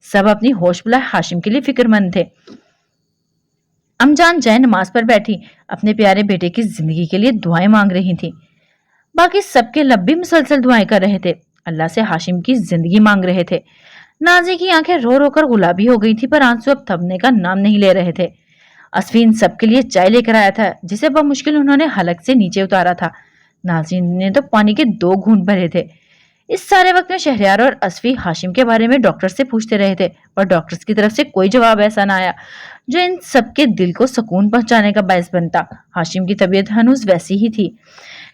Speaker 1: सब अपनी होश बुलाए हाशिम के लिए फिक्रमंद थे। अमजान जय नमाज पर बैठी अपने प्यारे बेटे की जिंदगी के लिए दुआएं मांग रही थी। बाकी सबके लब भी मुसलसल दुआएं कर रहे थे, अल्लाह से हाशिम की जिंदगी मांग रहे थे। नाजी की आंखें रो रो कर गुलाबी हो गई थी, पर आंसू अब थमने का नाम नहीं ले रहे थे। असफी इन सबके लिए चाय लेकर आया था, जिसे बमुश्किल उन्होंने हलक से नीचे उतारा था। नाजी ने तो पानी के 2 घूंट भरे थे। इस सारे वक्त में शहरयार और असफी हाशिम के बारे में डॉक्टर से पूछते रहे थे, और डॉक्टर्स की तरफ से कोई जवाब ऐसा ना आया जो इन सबके दिल को सुकून पहुंचाने का बायस बनता। हाशिम की तबीयत हनूज वैसी ही थी।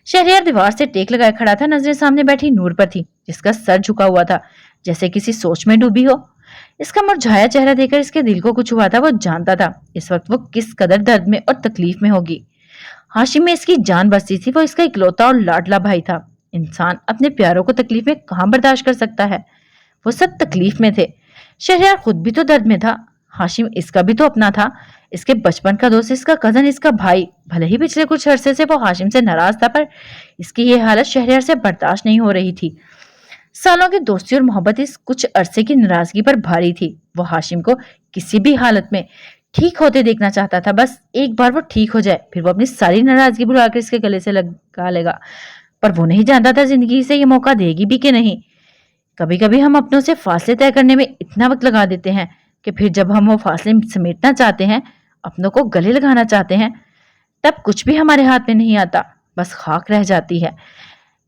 Speaker 1: शहरयार दीवार से टेक लगाए खड़ा था, नजरें सामने बैठी नूर पर थी, जिसका सर झुका हुआ था जैसे किसी सोच में डूबी हो। इसका मुरझाया चेहरा देखकर इसके दिल को कुछ हुआ था। वो जानता था इस वक्त वो किस कदर दर्द में और तकलीफ में होगी। हाशिम में इसकी जान बसती थी। वो इसका इकलौता और लाडला भाई था। इंसान अपने प्यारों को तकलीफ में कहां बर्दाश्त कर सकता है। वो सब तकलीफ में थे। शहरयार खुद भी तो दर्द में था। हाशिम इसका भी तो अपना था, इसके बचपन का दोस्त, इसका कजन, इसका भाई। भले ही पिछले कुछ अरसे से वो हाशिम से नाराज था, पर इसकी ये हालत शहरयार से बर्दाश्त नहीं हो रही थी। सालों की दोस्ती और मोहब्बत इस कुछ अरसे की नाराजगी पर भारी थी। वो हाशिम को किसी भी हालत में ठीक होते देखना चाहता था। बस एक बार वो ठीक हो जाए, फिर वो अपनी सारी नाराजगी भुलाकर इसके गले से लगा लेगा। पर वो नहीं जानता था जिंदगी से ये मौका देगी भी कि नहीं। कभी कभी हम अपनों से फासले तय करने में इतना वक्त लगा देते हैं कि फिर जब हम वो फासले समेटना चाहते हैं, अपनों को गले लगाना चाहते हैं, तब कुछ भी हमारे हाथ में नहीं आता, बस खाक रह जाती है,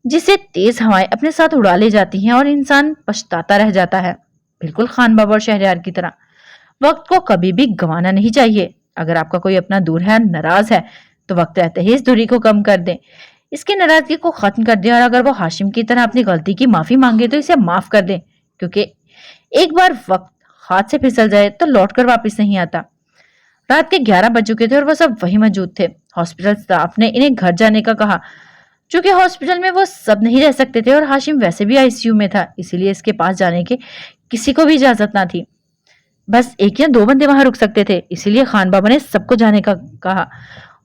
Speaker 1: जिसे तेज हवाएं अपने साथ उड़ा ले जाती हैं और इंसान पछताता रह जाता है। बिल्कुल खान बाबा और शहरयार की तरह वक्त को कभी भी गंवाना नहीं चाहिए। अगर आपका कोई अपना दूर है, नाराज है, तो वक्त रहते ही इस दूरी को कम कर दें, इसकी नाराजगी को खत्म कर दें। और अगर वो हाशिम की तरह अपनी गलती की माफी मांगे तो इसे माफ कर दें, क्योंकि एक बार वक्त हाथ से फिसल जाए तो लौट कर वापिस नहीं आता। रात के 11 बज चुके थे और वो सब वहीं मौजूद थे। हॉस्पिटल स्टाफ ने इन्हें घर जाने का कहा। चूंकि हॉस्पिटल में वो सब नहीं रह सकते थे और हाशिम वैसे भी आईसीयू में था, इसीलिए इसके पास जाने की किसी को भी इजाजत ना थी। बस 1 या 2 बंदे वहां रुक सकते थे, इसीलिए खान बाबा ने सबको जाने का कहा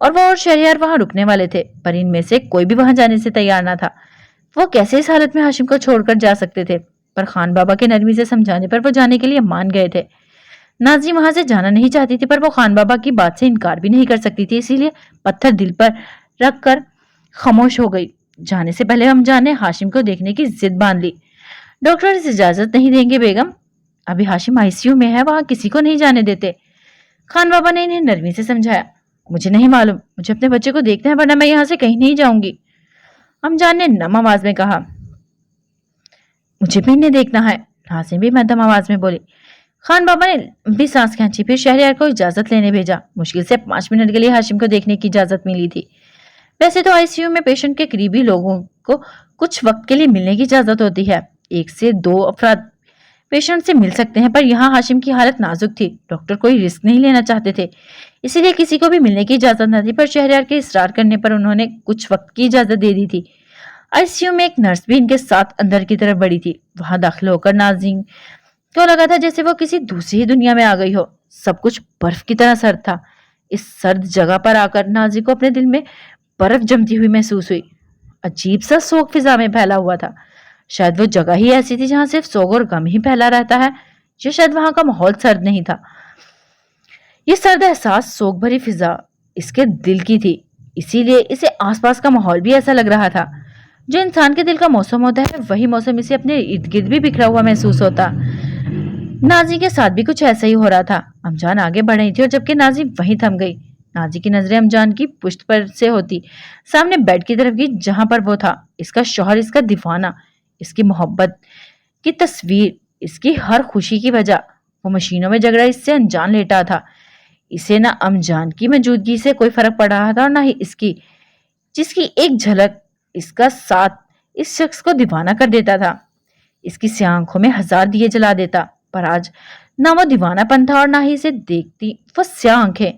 Speaker 1: और वो और शहरयार वहां रुकने वाले थे, पर इनमें से कोई भी वहां जाने से तैयार ना था। वो कैसे इस हालत में हाशिम को छोड़कर जा सकते थे, पर खान बाबा के नरमी से समझाने पर वो जाने के लिए मान गए थे। नाजी वहां से जाना नहीं चाहती थी, पर वो खान बाबा की बात से इनकार भी नहीं कर सकती थी, इसीलिए पत्थर दिल पर रख कर खामोश हो गई। जाने से पहले अमजान ने हाशिम को देखने की जिद बांध ली। डॉक्टर इस इजाजत नहीं देंगे बेगम, अभी हाशिम आईसीयू में है, वहां किसी को नहीं जाने देते। खान बाबा ने इन्हें नरमी से समझाया। मुझे नहीं मालूम, मुझे अपने बच्चे को देखना है, वरना मैं यहाँ से कहीं नहीं जाऊंगी। अमजान ने नम आवाज में कहा। मुझे भी इन्हें देखना है, नाज़िम भी मध्यम आवाज में बोली। खान बाबा ने लंबी सांस खींची, फिर शहरयार को इजाजत लेने भेजा। मुश्किल से 5 मिनट के लिए हाशिम को देखने की इजाजत मिली थी। वैसे तो आईसीयू में पेशेंट के करीबी लोगों को कुछ वक्त के लिए मिलने की इजाजत होती है, 1 से 2 अफराद पेशेंट से मिल सकते हैं, पर यहाँ हाशिम की हालत नाजुक थी। डॉक्टर कोई रिस्क नहीं लेना चाहते थे, इसीलिए किसी को भी मिलने की इजाजत न थी, पर शहरयार के इसरार करने पर उन्होंने कुछ वक्त की इजाजत दे दी थी। आईसीयू में एक नर्स भी इनके साथ अंदर की तरफ बढ़ी थी। वहां दाखिल होकर नाज़िम को लगा था जैसे वो किसी दूसरी ही दुनिया में आ गई हो। सब कुछ बर्फ की तरह सर्द था। इस सर्द जगह पर आकर नाज़िम को अपने दिल में बर्फ जमती हुई महसूस हुई। अजीब सा सोग फिजा में फैला हुआ था। शायद वो जगह ही ऐसी थी जहां सिर्फ सोग और गम ही फैला रहता है, या शायद वहां का माहौल सर्द नहीं था। ये सर्द एहसास, सोग भरी फिजा इसके दिल की थी, इसीलिए इसे आसपास का माहौल भी ऐसा लग रहा था। जो इंसान के दिल का मौसम होता है, वही मौसम इसे अपने इर्द गिर्द भी बिखरा हुआ महसूस होता। नाजी के साथ भी कुछ ऐसा ही हो रहा था। अमजान आगे बढ़ रही थी और जबकि नाजी वहीं थम गई। नाजी की नजरें अमजान की पुश्त पर से होती सामने बेड की तरफ की, जहां पर वो था। इसका शौहर, इसका दीवाना, इसकी मोहब्बत की तस्वीर, इसकी हर खुशी की वजह। वो मशीनों में जग रहा इससे अनजान लेटा था। इसे ना अमजान की मौजूदगी से कोई फर्क पड़ रहा था और ना ही इसकी। जिसकी एक झलक इसका साथ इस शख्स को दीवाना कर देता था। इसकी स्याह आंखों में हजार दिए जला देता, पर आज ना वो दीवानापन था और ना ही इसे देखती वो स्याह आंखें।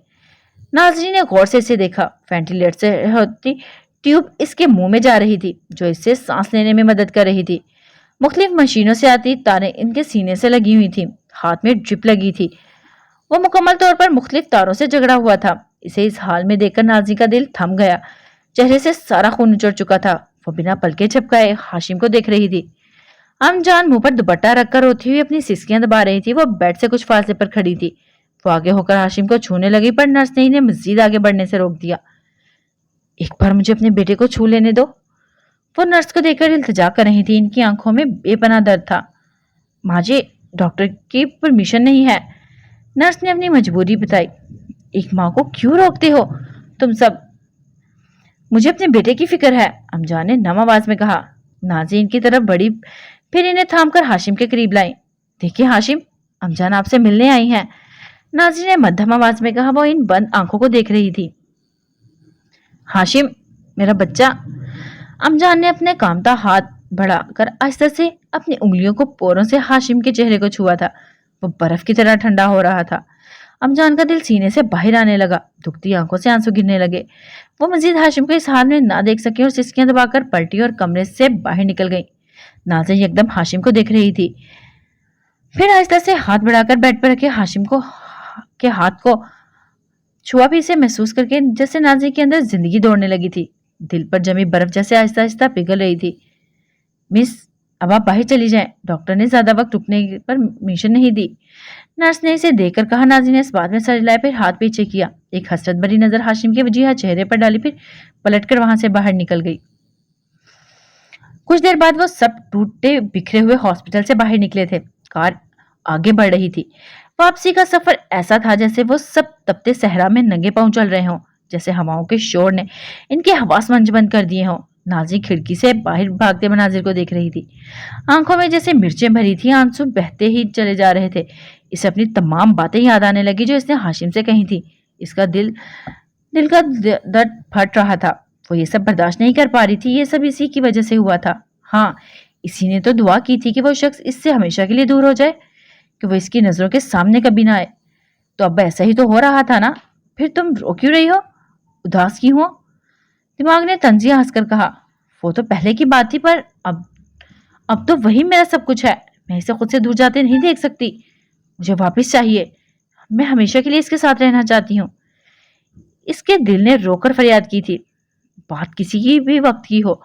Speaker 1: नाजरी ने गौर से इसे देखा। वेंटिलेटर से होती ट्यूब इसके मुंह में जा रही थी, जो इससे सांस लेने में मदद कर रही थी। मुख्तलिफ मशीनों से आती तारें इनके सीने से लगी हुई थी, हाथ में ड्रिप लगी थी। वो मुकम्मल तौर पर मुख्तलिफ तारों से झगड़ा हुआ था। इसे इस हाल में देखकर नाजी का दिल थम गया। चेहरे से सारा खून निचड़ चुका था। वो बिना पलके झपकाए हाशिम को देख रही थी। अमजान मुंह पर दुपट्टा रखकर रोती हुई अपनी सिसकियां दबा रही थी। वो बेड से कुछ फासले पर खड़ी थी। वो आगे होकर हाशिम को छूने लगी, पर नर्स ने इन्हें मजीद आगे बढ़ने से रोक दिया। एक बार मुझे अपने बेटे को छू लेने दो। वो नर्स को देखकर इल्तिजा कर रही थी। इनकी आंखों में बेपनाह दर्द था। माँ जी, डॉक्टर की परमिशन नहीं है। नर्स ने अपनी मजबूरी बताई। एक माँ को क्यों रोकते हो तुम सब? मुझे अपने बेटे की फिक्र है, अमजान ने नम आवाज में कहा। नाजी इनकी तरफ बढ़ी, फिर इन्हें थामकर हाशिम के करीब लाई। देखिए हाशिम, अमजान आपसे मिलने आई हैं। नाजी ने मध्यम आवाज में कहा। वो इन बंद आंखों को देख रही थी। हाशिम, मेरा बच्चा। अमजान ने अपने कामता हाथ बढ़ाकर आहिस्ता से अपनी उंगलियों को पोरों से हाशिम के चेहरे को छुआ था। वो बर्फ की तरह ठंडा हो रहा था। अमजान का दिल सीने से बाहर आने लगा। दुखती आंखों से आंसू गिरने लगे। वो मजीद हाशिम को इस हाल में ना देख सकी और सिसकियां दबाकर पलटी और कमरे से बाहर निकल गई। नाज़िर एकदम हाशिम को देख रही थी, फिर आहिस्ता से हाथ बढ़ाकर बेड पर रखे हाशिम को के हाथ को छुआ भी इसे महसूस करके जैसे नाज़िर के अंदर जिंदगी दौड़ने लगी थी। दिल पर जमी बर्फ जैसे आहिस्ता आहिस्ता पिघल रही थी। मिस, अब आप बाहर चली जाएं। डॉक्टर ने ज्यादा वक्त रुकने पर परमिशन नहीं दी। नर्स ने इसे देखकर कहा। नाज़िर ने इस बात में सर हिलाया, फिर हाथ पीछे किया। एक हसरत भरी नजर हाशिम के वजीहा चेहरे पर डाली, फिर पलटकर वहां से बाहर निकल गई। कुछ देर बाद वो सब टूटे बिखरे हुए हॉस्पिटल से बाहर निकले थे। कार आगे बढ़ रही थी। वापसी का सफर ऐसा था जैसे वो सब तपते सहरा में नंगे पांव चल रहे हों, जैसे हवाओं के शोर ने इनके हवास मंच बंद कर दिए हों। नाज़िर खिड़की से बाहर भागते मनाजिर को देख रही थी। आंखों में जैसे मिर्चें भरी थी, आंसू बहते ही चले जा रहे थे। इसे अपनी तमाम बातें याद आने लगी जो इसने हाशिम से कही थी। इसका दिल का दर्द फट रहा था। वो ये सब बर्दाश्त नहीं कर पा रही थी। ये सब इसी की वजह से हुआ था। हाँ, इसी ने तो दुआ की थी कि वो शख्स इससे हमेशा के लिए दूर हो जाए, कि वो इसकी नजरों के सामने कभी ना आए। तो अब ऐसा ही तो हो रहा था ना। फिर तुम रो क्यों रही हो? उदास क्यों हो? दिमाग ने तंजिया हंसकर कहा। वो तो पहले की बात थी, पर अब तो वही मेरा सब कुछ है। मैं इसे खुद से दूर जाते नहीं देख सकती। मुझे वापस चाहिए। मैं हमेशा के लिए इसके साथ रहना चाहती हूँ। इसके दिल ने रोकर फरियाद की थी। बात किसी की भी वक्त की हो,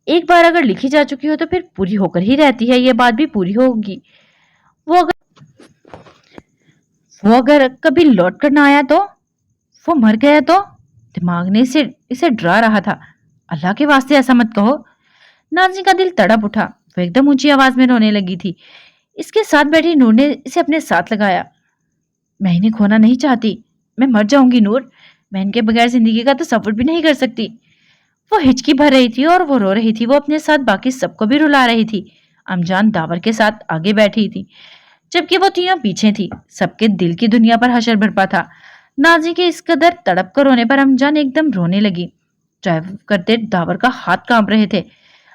Speaker 1: एक बार अगर लिखी जा चुकी हो तो फिर पूरी होकर ही रहती है। ये बात भी पूरी होगी। वो अगर कभी लौट कर ना आया तो, वो मर गया तो? दिमाग ने इसे डरा रहा था। अल्लाह के वास्ते ऐसा मत कहो। नाज़िर का दिल तड़प उठा। वो एकदम ऊंची आवाज में रोने लगी थी। इसके साथ बैठी नूर ने इसे अपने साथ लगाया। मैं इन्हें खोना नहीं चाहती। मैं मर जाऊंगी नूर। मैं इनके बगैर जिंदगी का तसव्वुर भी नहीं कर सकती। वो हिचकी भर रही थी और वो रो रही थी। वो अपने साथ बाकी सबको भी रुला रही थी। अमजान दावर के साथ आगे बैठी थी, जबकि वो तीनों पीछे थी। सबके दिल की दुनिया पर हशर बरपा था। नाज़िर के इस कदर तड़प कर रोने पर अमजान एकदम रोने लगी। ड्राइव करते दावर का हाथ कांप रहे थे।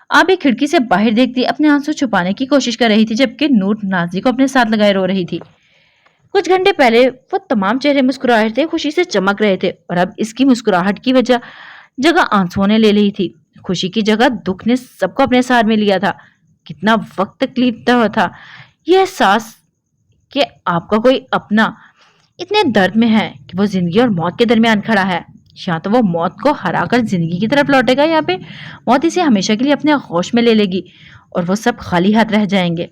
Speaker 1: आबी खिड़की से बाहर देखती अपने आंसू छुपाने की कोशिश कर रही थी, जबकि नूर नाज़िर को अपने साथ लगाए रो रही थी। कुछ घंटे पहले वो तमाम चेहरे मुस्कुराए थे, खुशी से चमक रहे थे, और अब इसकी मुस्कुराहट की जगह आंसुओं ने ले ली थी। खुशी की जगह दुख ने सबको अपने साथ में लिया था। कितना वक्त तकलीफ था यह एहसास कि आपका कोई अपना इतने दर्द में है कि वो जिंदगी और मौत के दरमियान खड़ा है। या तो वो मौत को हराकर जिंदगी की तरफ लौटेगा, या फिर मौत इसे हमेशा के लिए अपने होश में ले लेगी और वो सब खाली हाथ रह जाएंगे।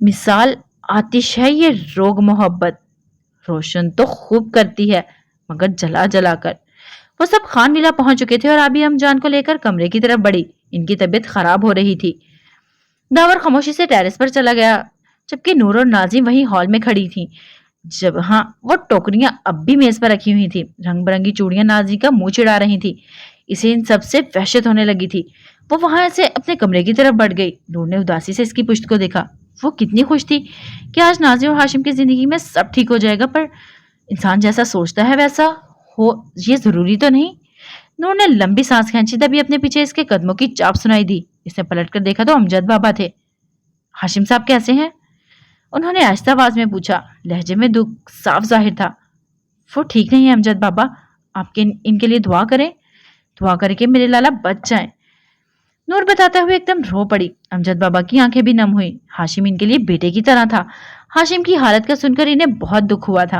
Speaker 1: मिसाल आतिश है ये रोग मोहब्बत। रोशन तो खूब करती है, मगर जला जला कर। वो सब खान विला पहुंच चुके थे और अभी अमजान को लेकर कमरे की तरफ बढ़ी। इनकी तबीयत खराब हो रही थी। दावर खामोशी से टेरेस पर चला गया, जबकि नूर और नाज़िम वहीं हॉल में खड़ी थी। जब हाँ, वो टोकरियां अब भी मेज पर रखी हुई थी। रंग बिरंगी चूड़ियां नाज़िम का मुंह चिढ़ा रही थी। इसे इन सबसे वहशत होने लगी थी। वो वहां से अपने कमरे की तरफ बढ़ गई। नूर ने उदासी से इसकी पुश्त को देखा। वो कितनी खुश थी कि आज नाज़िम और हाशिम की जिंदगी में सब ठीक हो जाएगा, पर इंसान जैसा सोचता है वैसा हो ये जरूरी तो नहीं। नूर ने लंबी सांस खींची, तभी अपने पीछे इसके कदमों की चाप सुनाई दी। इसने पलटकर देखा तो अमजद बाबा थे। हाशिम साहब कैसे हैं? उन्होंने आहिस्ता आवाज में पूछा। लहजे में दुख साफ जाहिर था। वो ठीक नहीं है अमजद बाबा, आपके इनके लिए दुआ करें, दुआ करके मेरे लाला बच जाएं। नूर बताते हुए एकदम रो पड़ी। अमजद बाबा की आंखें भी नम हुई। हाशिम इनके लिए बेटे की तरह था। हाशिम की हालत का सुनकर इन्हें बहुत दुख हुआ था।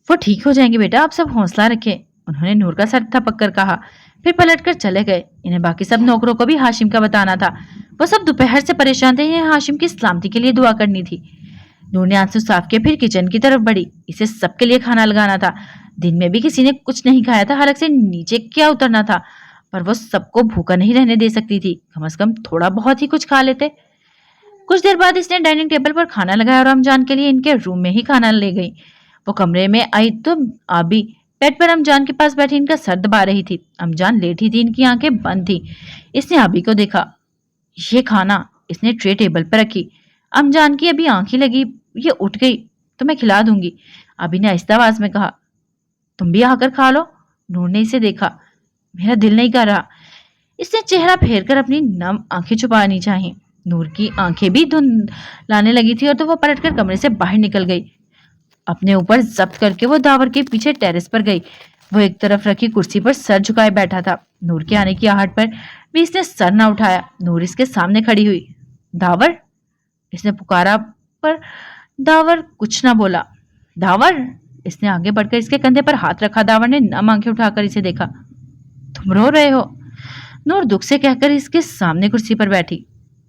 Speaker 1: वो ठीक हो जाएंगे बेटा, आप सब हौसला रखें, उन्होंने नूर का सर थपक कर कहा। फिर पलटकर चले गए। इन्हें बाकी सब नौकरों को भी हाशिम का बताना था। वो सब दोपहर से परेशान थे। इन्हें हाशिम की सलामती के लिए दुआ करनी थी। नूर ने आंसू साफ किए, फिर किचन की तरफ बढ़ी। इसे सबके लिए खाना लगाना था। दिन में भी किसी ने कुछ नहीं खाया था। हलक से नीचे क्या उतरना था, पर वो सबको भूखा नहीं रहने दे सकती थी। कम से कम थोड़ा बहुत ही कुछ खा लेते। कुछ देर बाद इसने डाइनिंग टेबल पर खाना लगाया और रमजान के लिए इनके रूम में ही खाना ले गई। वो कमरे में आई तो आबी बेड पर अमजान के पास बैठी इनका सर दबा रही थी। अमजान लेटी थी, इनकी आंखें बंद थी। इसने आबी को देखा। ये खाना इसने ट्रे टेबल पर रखी। अमजान की अभी आंखें लगी, ये उठ गई तो मैं खिला दूंगी, आबी ने आहिस्ता आवाज में कहा। तुम भी आकर खा लो। नूर ने इसे देखा। मेरा दिल नहीं कर रहा। इसने चेहरा फेर कर अपनी नम आंखें छुपानी चाही। नूर की आंखें भी धुंध लाने लगी थी और तो वो पलटकर कमरे से बाहर निकल गई। अपने ऊपर जब्त करके वो दावर के पीछे टेरेस पर गई। वो एक तरफ रखी कुर्सी पर सर झुकाए बैठा था। नूर के आने की आहट पर भी इसने सर न उठाया। नूर इसके सामने खड़ी हुई। दावर, इसने पुकारा, पर दावर कुछ ना बोला। दावर, इसने आगे बढ़कर इसके कंधे पर हाथ रखा। दावर ने नम आंखें उठाकर इसे देखा। तुम रो रहे हो? नूर दुख से कहकर इसके सामने कुर्सी पर बैठी।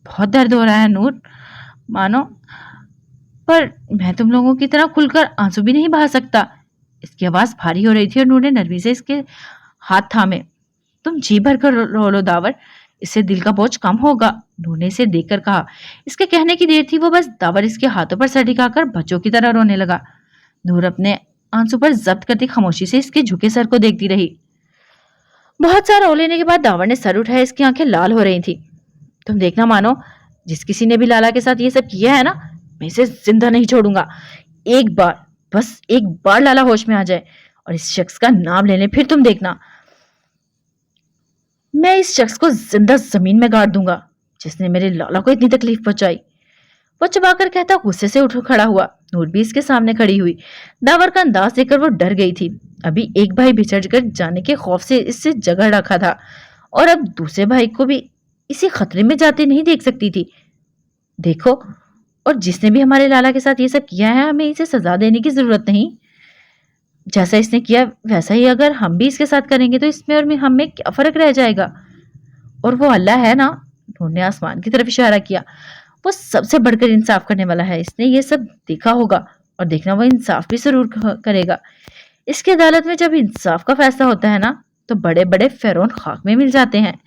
Speaker 1: बहुत दर्द हो रहा है नूर, मानो, पर मैं तुम लोगों की तरह खुलकर आंसू भी नहीं बहा सकता। इसकी आवाज भारी हो रही थी और नूर ने नरमी से इसके हाथ थामे। तुम जी भर कर रो लो दावर, इससे दिल का बोझ कम होगा, नूर ने इसे देखकर कहा। इसके कहने की देर थी, वो बस दावर इसके हाथों पर सर टिकाकर बच्चों की तरह रोने लगा। नूर अपने आंसू पर जब्त करती खामोशी से इसके झुके सर को देखती रही। बहुत सारा रो लेने के बाद दावर ने सर उठाया। इसकी आंखें लाल हो रही थी। तुम देखना मानो, जिस किसी ने भी लाला के साथ ये सब किया है ना, मैं इसे जिंदा नहीं छोड़ूंगा। एक बार, बस एक बार लाला होश में आ जाए और इस शख्स का नाम ले ले, फिर तुम देखना, मैं इस शख्स को जिंदा जमीन में गाड़ दूंगा जिसने मेरे लाला को इतनी तकलीफ पहुंचाई। वो चबाकर कहता गुस्से से उठ खड़ा हुआ। नूर भी इसके सामने खड़ी हुई। दावर का अंदाज देखकर वो डर गई थी। अभी एक भाई बिछड़ कर जाने के खौफ से इससे जगड़ रखा था और अब दूसरे भाई को भी इसी खतरे में जाते नहीं देख सकती थी। देखो, और जिसने भी हमारे लाला के साथ ये सब किया है, हमें इसे सजा देने की जरूरत नहीं। जैसा इसने किया वैसा ही अगर हम भी इसके साथ करेंगे तो इसमें और हम में क्या फर्क रह जाएगा। और वो अल्लाह है ना, उन्होंने आसमान की तरफ इशारा किया, वो सबसे बढ़कर इंसाफ करने वाला है। इसने ये सब देखा होगा और देखना वो इंसाफ भी जरूर करेगा। इसकी अदालत में जब इंसाफ का फैसला होता है ना, तो बड़े बड़े फेरोन खाक में मिल जाते हैं।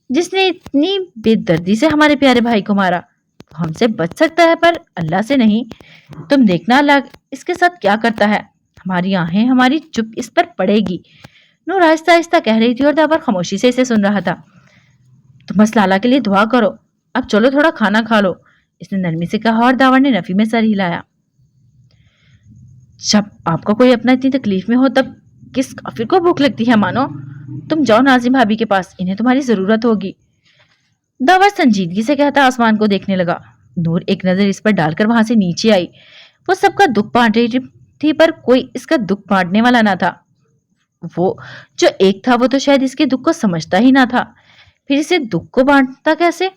Speaker 1: जिसने इतनी बेदर्दी से हमारे प्यारे भाई को मारा वो हमसे बच सकता है, पर अल्लाह से नहीं। तुम देखना अल्लाह इसके साथ क्या करता है। हमारी आहें, हमारी चुप इस पर पड़ेगी। नूर आहिस्ता आहिस्ता कह रही थी और दावर खामोशी से इसे सुन रहा था। तुम बस लाला के लिए दुआ करो, अब चलो थोड़ा खाना खा लो, इसने नरमी से कहा और दावर ने नफी में सर हिलाया। जब आपका कोई अपना इतनी तकलीफ में हो तब किस काफिर को भूख लगती है मानो। तुम जाओ नाजिम भाभी के पास, इन्हें तुम्हारी जरूरत होगी। दावर संजीदगी से कहता आसमान को देखने लगा। नूर एक नजर इस पर डालकर वहां से नीचे आई। वो सबका दुख बांट रही थी, पर कोई इसका दुख बांटने वाला ना था। वो जो एक था वो तो शायद इसके दुख को समझता ही ना था, फिर इसे दुख को बांटता कैसे।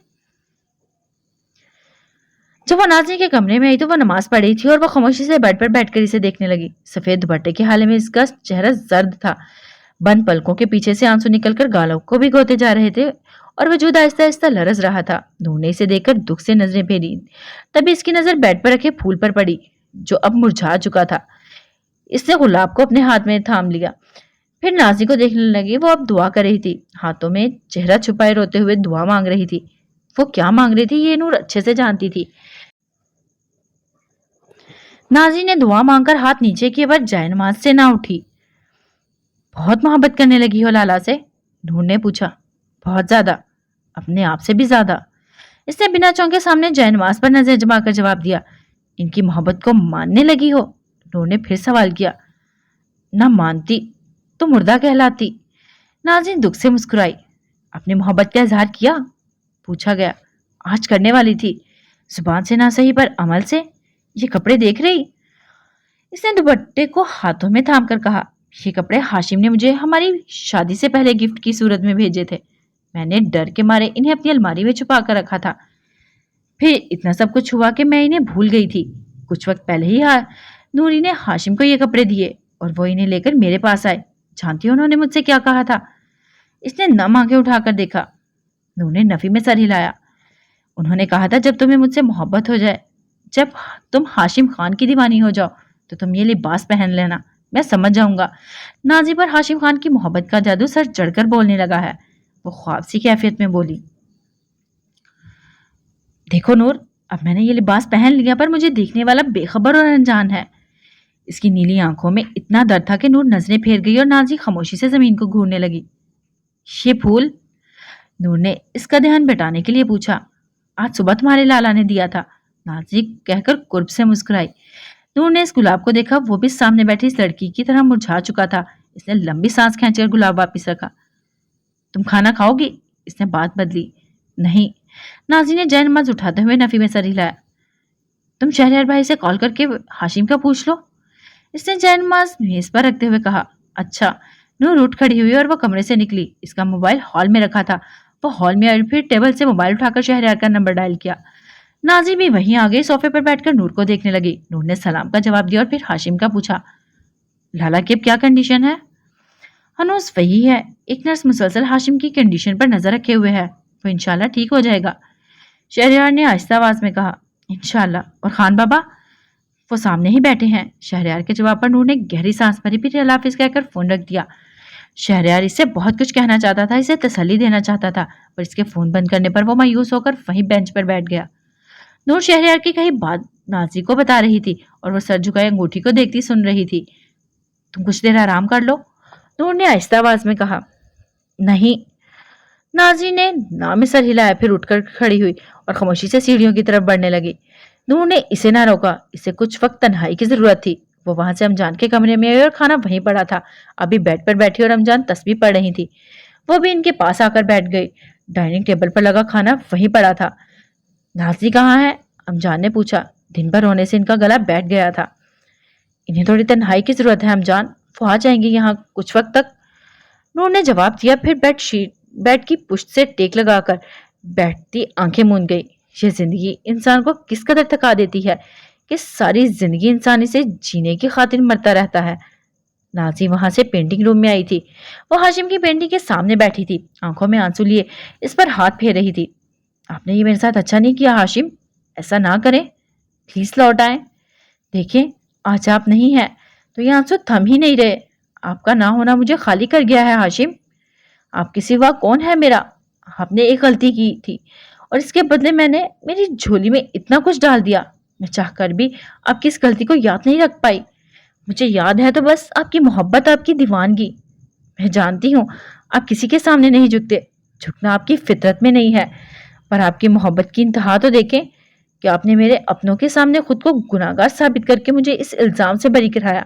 Speaker 1: जब वो नाज़नीन के कमरे में आई तो वो नमाज पढ़ रही थी और वो खामोशी से बेड पर बैठकर इसे देखने लगी। सफेद दुपट्टे के हाले में इसका चेहरा जर्द था। बंद पलकों के पीछे से आंसू निकलकर गालों को भी गोते जा रहे थे और वजूद आहिस्ता आहिस्ता लरज रहा था। नूर ने इसे देखकर दुख से नजरें फेरी। तभी इसकी नजर बेड पर रखे फूल पर पड़ी जो अब मुरझा चुका था। इसने गुलाब को अपने हाथ में थाम लिया, फिर नाजी को देखने लगी। वो अब दुआ कर रही थी, हाथों में चेहरा छुपाए रोते हुए दुआ मांग रही थी। वो क्या मांग रही थी ये नूर अच्छे से जानती थी। नाजी ने दुआ मांगकर हाथ नीचे किए, पर जायनमाज से ना उठी। बहुत मोहब्बत करने लगी हो लाला से? नूर ने पूछा। बहुत ज्यादा, अपने आप से भी ज्यादा। इसने बिना चौंके सामने जायनमाज पर नजर जमाकर जवाब दिया। इनकी मोहब्बत को मानने लगी हो? नूर ने फिर सवाल किया। ना मानती तो मुर्दा कहलाती। नाज़रीन दुख से मुस्कुराई। अपनी मोहब्बत का इजहार किया? पूछा गया। आज करने वाली थी, जुबान से ना सही पर अमल से। ये कपड़े देख रही? इसने दुपट्टे को हाथों में थाम कर कहा, ये कपड़े हाशिम ने मुझे हमारी शादी से पहले गिफ्ट की सूरत में भेजे थे। मैंने डर के मारे इन्हें अपनी अलमारी में छुपा कर रखा था। फिर इतना सब कुछ हुआ कि मैं इन्हें भूल गई थी। कुछ वक्त पहले ही नूरी ने हाशिम को ये कपड़े दिए और वो इन्हें लेकर मेरे पास आए। जानती हो उन्होंने मुझसे क्या कहा था? इसने नम आंखें उठाकर देखा। नूर ने नफी में सर हिलाया। उन्होंने कहा था जब तुम्हें मुझसे मोहब्बत हो जाए, जब तुम हाशिम खान की दीवानी हो जाओ तो तुम ये लिबास पहन लेना, मैं समझ जाऊंगा। नाजी पर हाशिम खान की मोहब्बत का जादू सर चढ़कर बोलने लगा है। वो ख्वाब सी कैफियत में बोली, देखो नूर, अब मैंने ये लिबास पहन लिया पर मुझे देखने वाला बेखबर और अनजान है। इसकी नीली आंखों में इतना डर था कि नूर नजरें फेर गई और नाजी खामोशी से जमीन को घूरने लगी। ये फूल? नूर ने इसका ध्यान बटाने के लिए पूछा। आज सुबह तुम्हारे लाला ने दिया था, नाजी कहकर कुर्ब से मुस्कुराई। नूर ने इस गुलाब को देखा, वो भी सामने बैठी इस लड़की की तरह मुरझा चुका था। इसने लंबी सांस खींचकर गुलाब वापस रखा। तुम खाना खाओगी? इसने बात बदली। नहीं। नाजी ने जय नमाज उठाते हुए नफी में सर हिलाया। तुम शहरयार भाई से कॉल करके हाशिम का पूछ लो, इसने जय नमाज मेज पर रखते हुए कहा। अच्छा। नूर उठ खड़ी हुई और वो कमरे से निकली। इसका मोबाइल हॉल में रखा था। वो हॉल में आई, फिर टेबल से मोबाइल उठाकर शहरयार का नंबर डायल किया। नाजी भी वहीं आ गई। सोफे पर बैठकर नूर को देखने लगी। नूर ने सलाम का जवाब दिया और फिर हाशिम का पूछा, लाला की अब क्या कंडीशन है? हनूस वही है। एक नर्स मुसलसल हाशिम की कंडीशन पर नजर रखे हुए है। वो इंशाल्लाह ठीक हो जाएगा, शहरयार ने आहिस्ता आवाज में कहा। इंशाल्लाह। और खान बाबा? वो सामने ही बैठे हैं। शहरयार के जवाब पर नूर ने गहरी सांस भरी, फिर अल्लाह हाफिज कहकर फोन रख दिया। शहरयार इससे बहुत कुछ कहना चाहता था, इसे तसल्ली देना चाहता था, पर इसके फोन बंद करने पर वो मायूस होकर वहीं बेंच पर बैठ गया। नूर शहरयार की कही बात नाजी को बता रही थी और वो सर झुकाए अंगूठी को देखती सुन रही थी। तुम कुछ देर आराम कर लो, नूर ने आहिस्ता आवाज में कहा। नहीं। नाजी ने ना में सर हिलाया, फिर उठकर खड़ी हुई और खामोशी से सीढ़ियों की तरफ बढ़ने लगी। नूर ने इसे ना रोका। इसे कुछ वक्त तन्हाई की जरूरत थी। वो वहां से अमजान के कमरे में आई और खाना वहीं पड़ा था। अभी बेड पर बैठी और अमजान तस्बीह पढ़ रही थी। वो भी इनके पास आकर बैठ गई। डाइनिंग टेबल पर लगा खाना वहीं पड़ा था। नाजी कहाँ है? अमजान ने पूछा। दिन भर होने से इनका गला बैठ गया था। इन्हें थोड़ी तन्हाई की जरूरत है अमजान, वो आ जाएंगी यहाँ कुछ वक्त तक, नूर ने जवाब दिया। फिर बेड की पुश्त से टेक लगाकर बैठती आंखें मूंद गई। ये जिंदगी इंसान को किस कदर थका देती है कि सारी जिंदगी इंसान इसे जीने की खातिर मरता रहता है। नाजी वहां से पेंटिंग रूम में आई थी। वो हाशिम की पेंटिंग के सामने बैठी थी, आंखों में आंसू लिए इस पर हाथ फेर रही थी। आपने ये मेरे साथ अच्छा नहीं किया हाशिम, ऐसा ना करें, प्लीज लौट आए। देखें, आज आप नहीं हैं तो ये आंसू थम ही नहीं रहे। आपका ना होना मुझे खाली कर गया है हाशिम। आपके सिवा कौन है मेरा? आपने एक गलती की थी और इसके बदले मैंने मेरी झोली में इतना कुछ डाल दिया। मैं चाहकर भी आपकी इस गलती को याद नहीं रख पाई। मुझे याद है तो बस आपकी मोहब्बत, आपकी दीवानगी। मैं जानती हूँ आप किसी के सामने नहीं झुकते, झुकना आपकी फितरत में नहीं है, पर आपकी मोहब्बत की इंतहा तो देखें कि आपने मेरे अपनों के सामने खुद को गुनाहगार साबित करके मुझे इस इल्जाम से बरी कराया।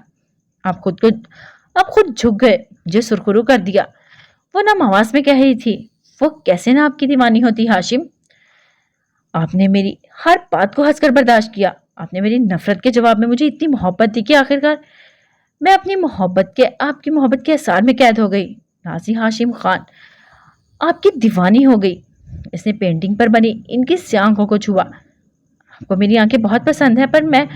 Speaker 1: आप खुद झुक गए, मुझे सुरखरू कर दिया। वो नम आवाज में कह रही थी, वो कैसे ना आपकी दीवानी होती हाशिम। आपने मेरी हर बात को हंसकर बर्दाश्त किया। आपने मेरी नफरत के जवाब में मुझे इतनी मोहब्बत दी कि आखिरकार मैं अपनी आपकी मोहब्बत के एहसार में कैद हो गई। नाजी हाशिम खान आपकी दीवानी हो गई। इसने पेंटिंग पर बनी इनकी स्याह आंखों को छुआ। आपको मेरी आंखें बहुत पसंद है, पर मैं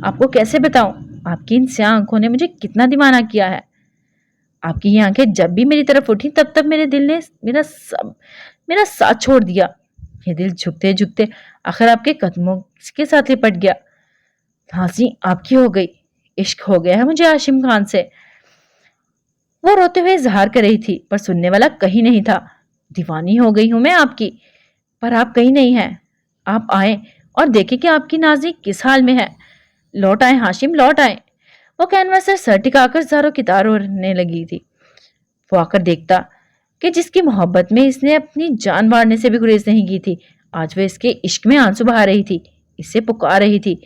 Speaker 1: आपको कैसे बताऊं आपकी इन स्याह आंखों ने मुझे कितना दीवाना किया है। आपकी ये आंखें जब भी मेरी तरफ उठी तब तब मेरे दिल ने मेरा साथ छोड़ दिया। ये दिल झुकते झुकते आखिर आपके कदमों के साथ लिपट गया। फांसी आपकी हो गई, इश्क हो गया है मुझे हाशिम खान से। वो रोते हुए इजहार कर रही थी, पर सुनने वाला कहीं नहीं था। दीवानी हो गई हूं मैं आपकी, पर आप कहीं नहीं हैं। आप आए और देखें कि आपकी नाजी किस हाल में है। लौट आए हाशिम, लौट आए। वो कैनवास से सर टिकाकर ज़ारों की तार ओढ़ने लगी थी। वो आकर देखता कि जिसकी मोहब्बत में इसने अपनी जान मारने से भी गुरेज नहीं की थी, आज वो इसके इश्क में आंसू बहा रही थी, इससे पुकार रही थी,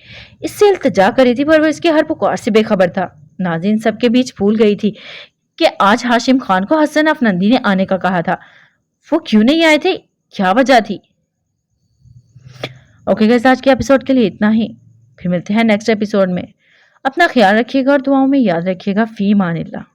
Speaker 1: इससे इल्तिजा कर रही थी, पर वो इसकी हर पुकार से बेखबर था। ناظرین سب کے بیچ بھول گئی تھی کہ آج ہاشم خان کو حسن افندی نے آنے کا کہا تھا. وہ کیوں نہیں آئے تھے؟ کیا وجہ تھی؟ اوکے گائز، آج کے ایپیسوڈ کے لیے اتنا ہی. پھر ملتے ہیں نیکسٹ ایپیسوڈ میں. اپنا خیال رکھیے گا اور دعاؤں میں یاد رکھیے گا. فی امان اللہ.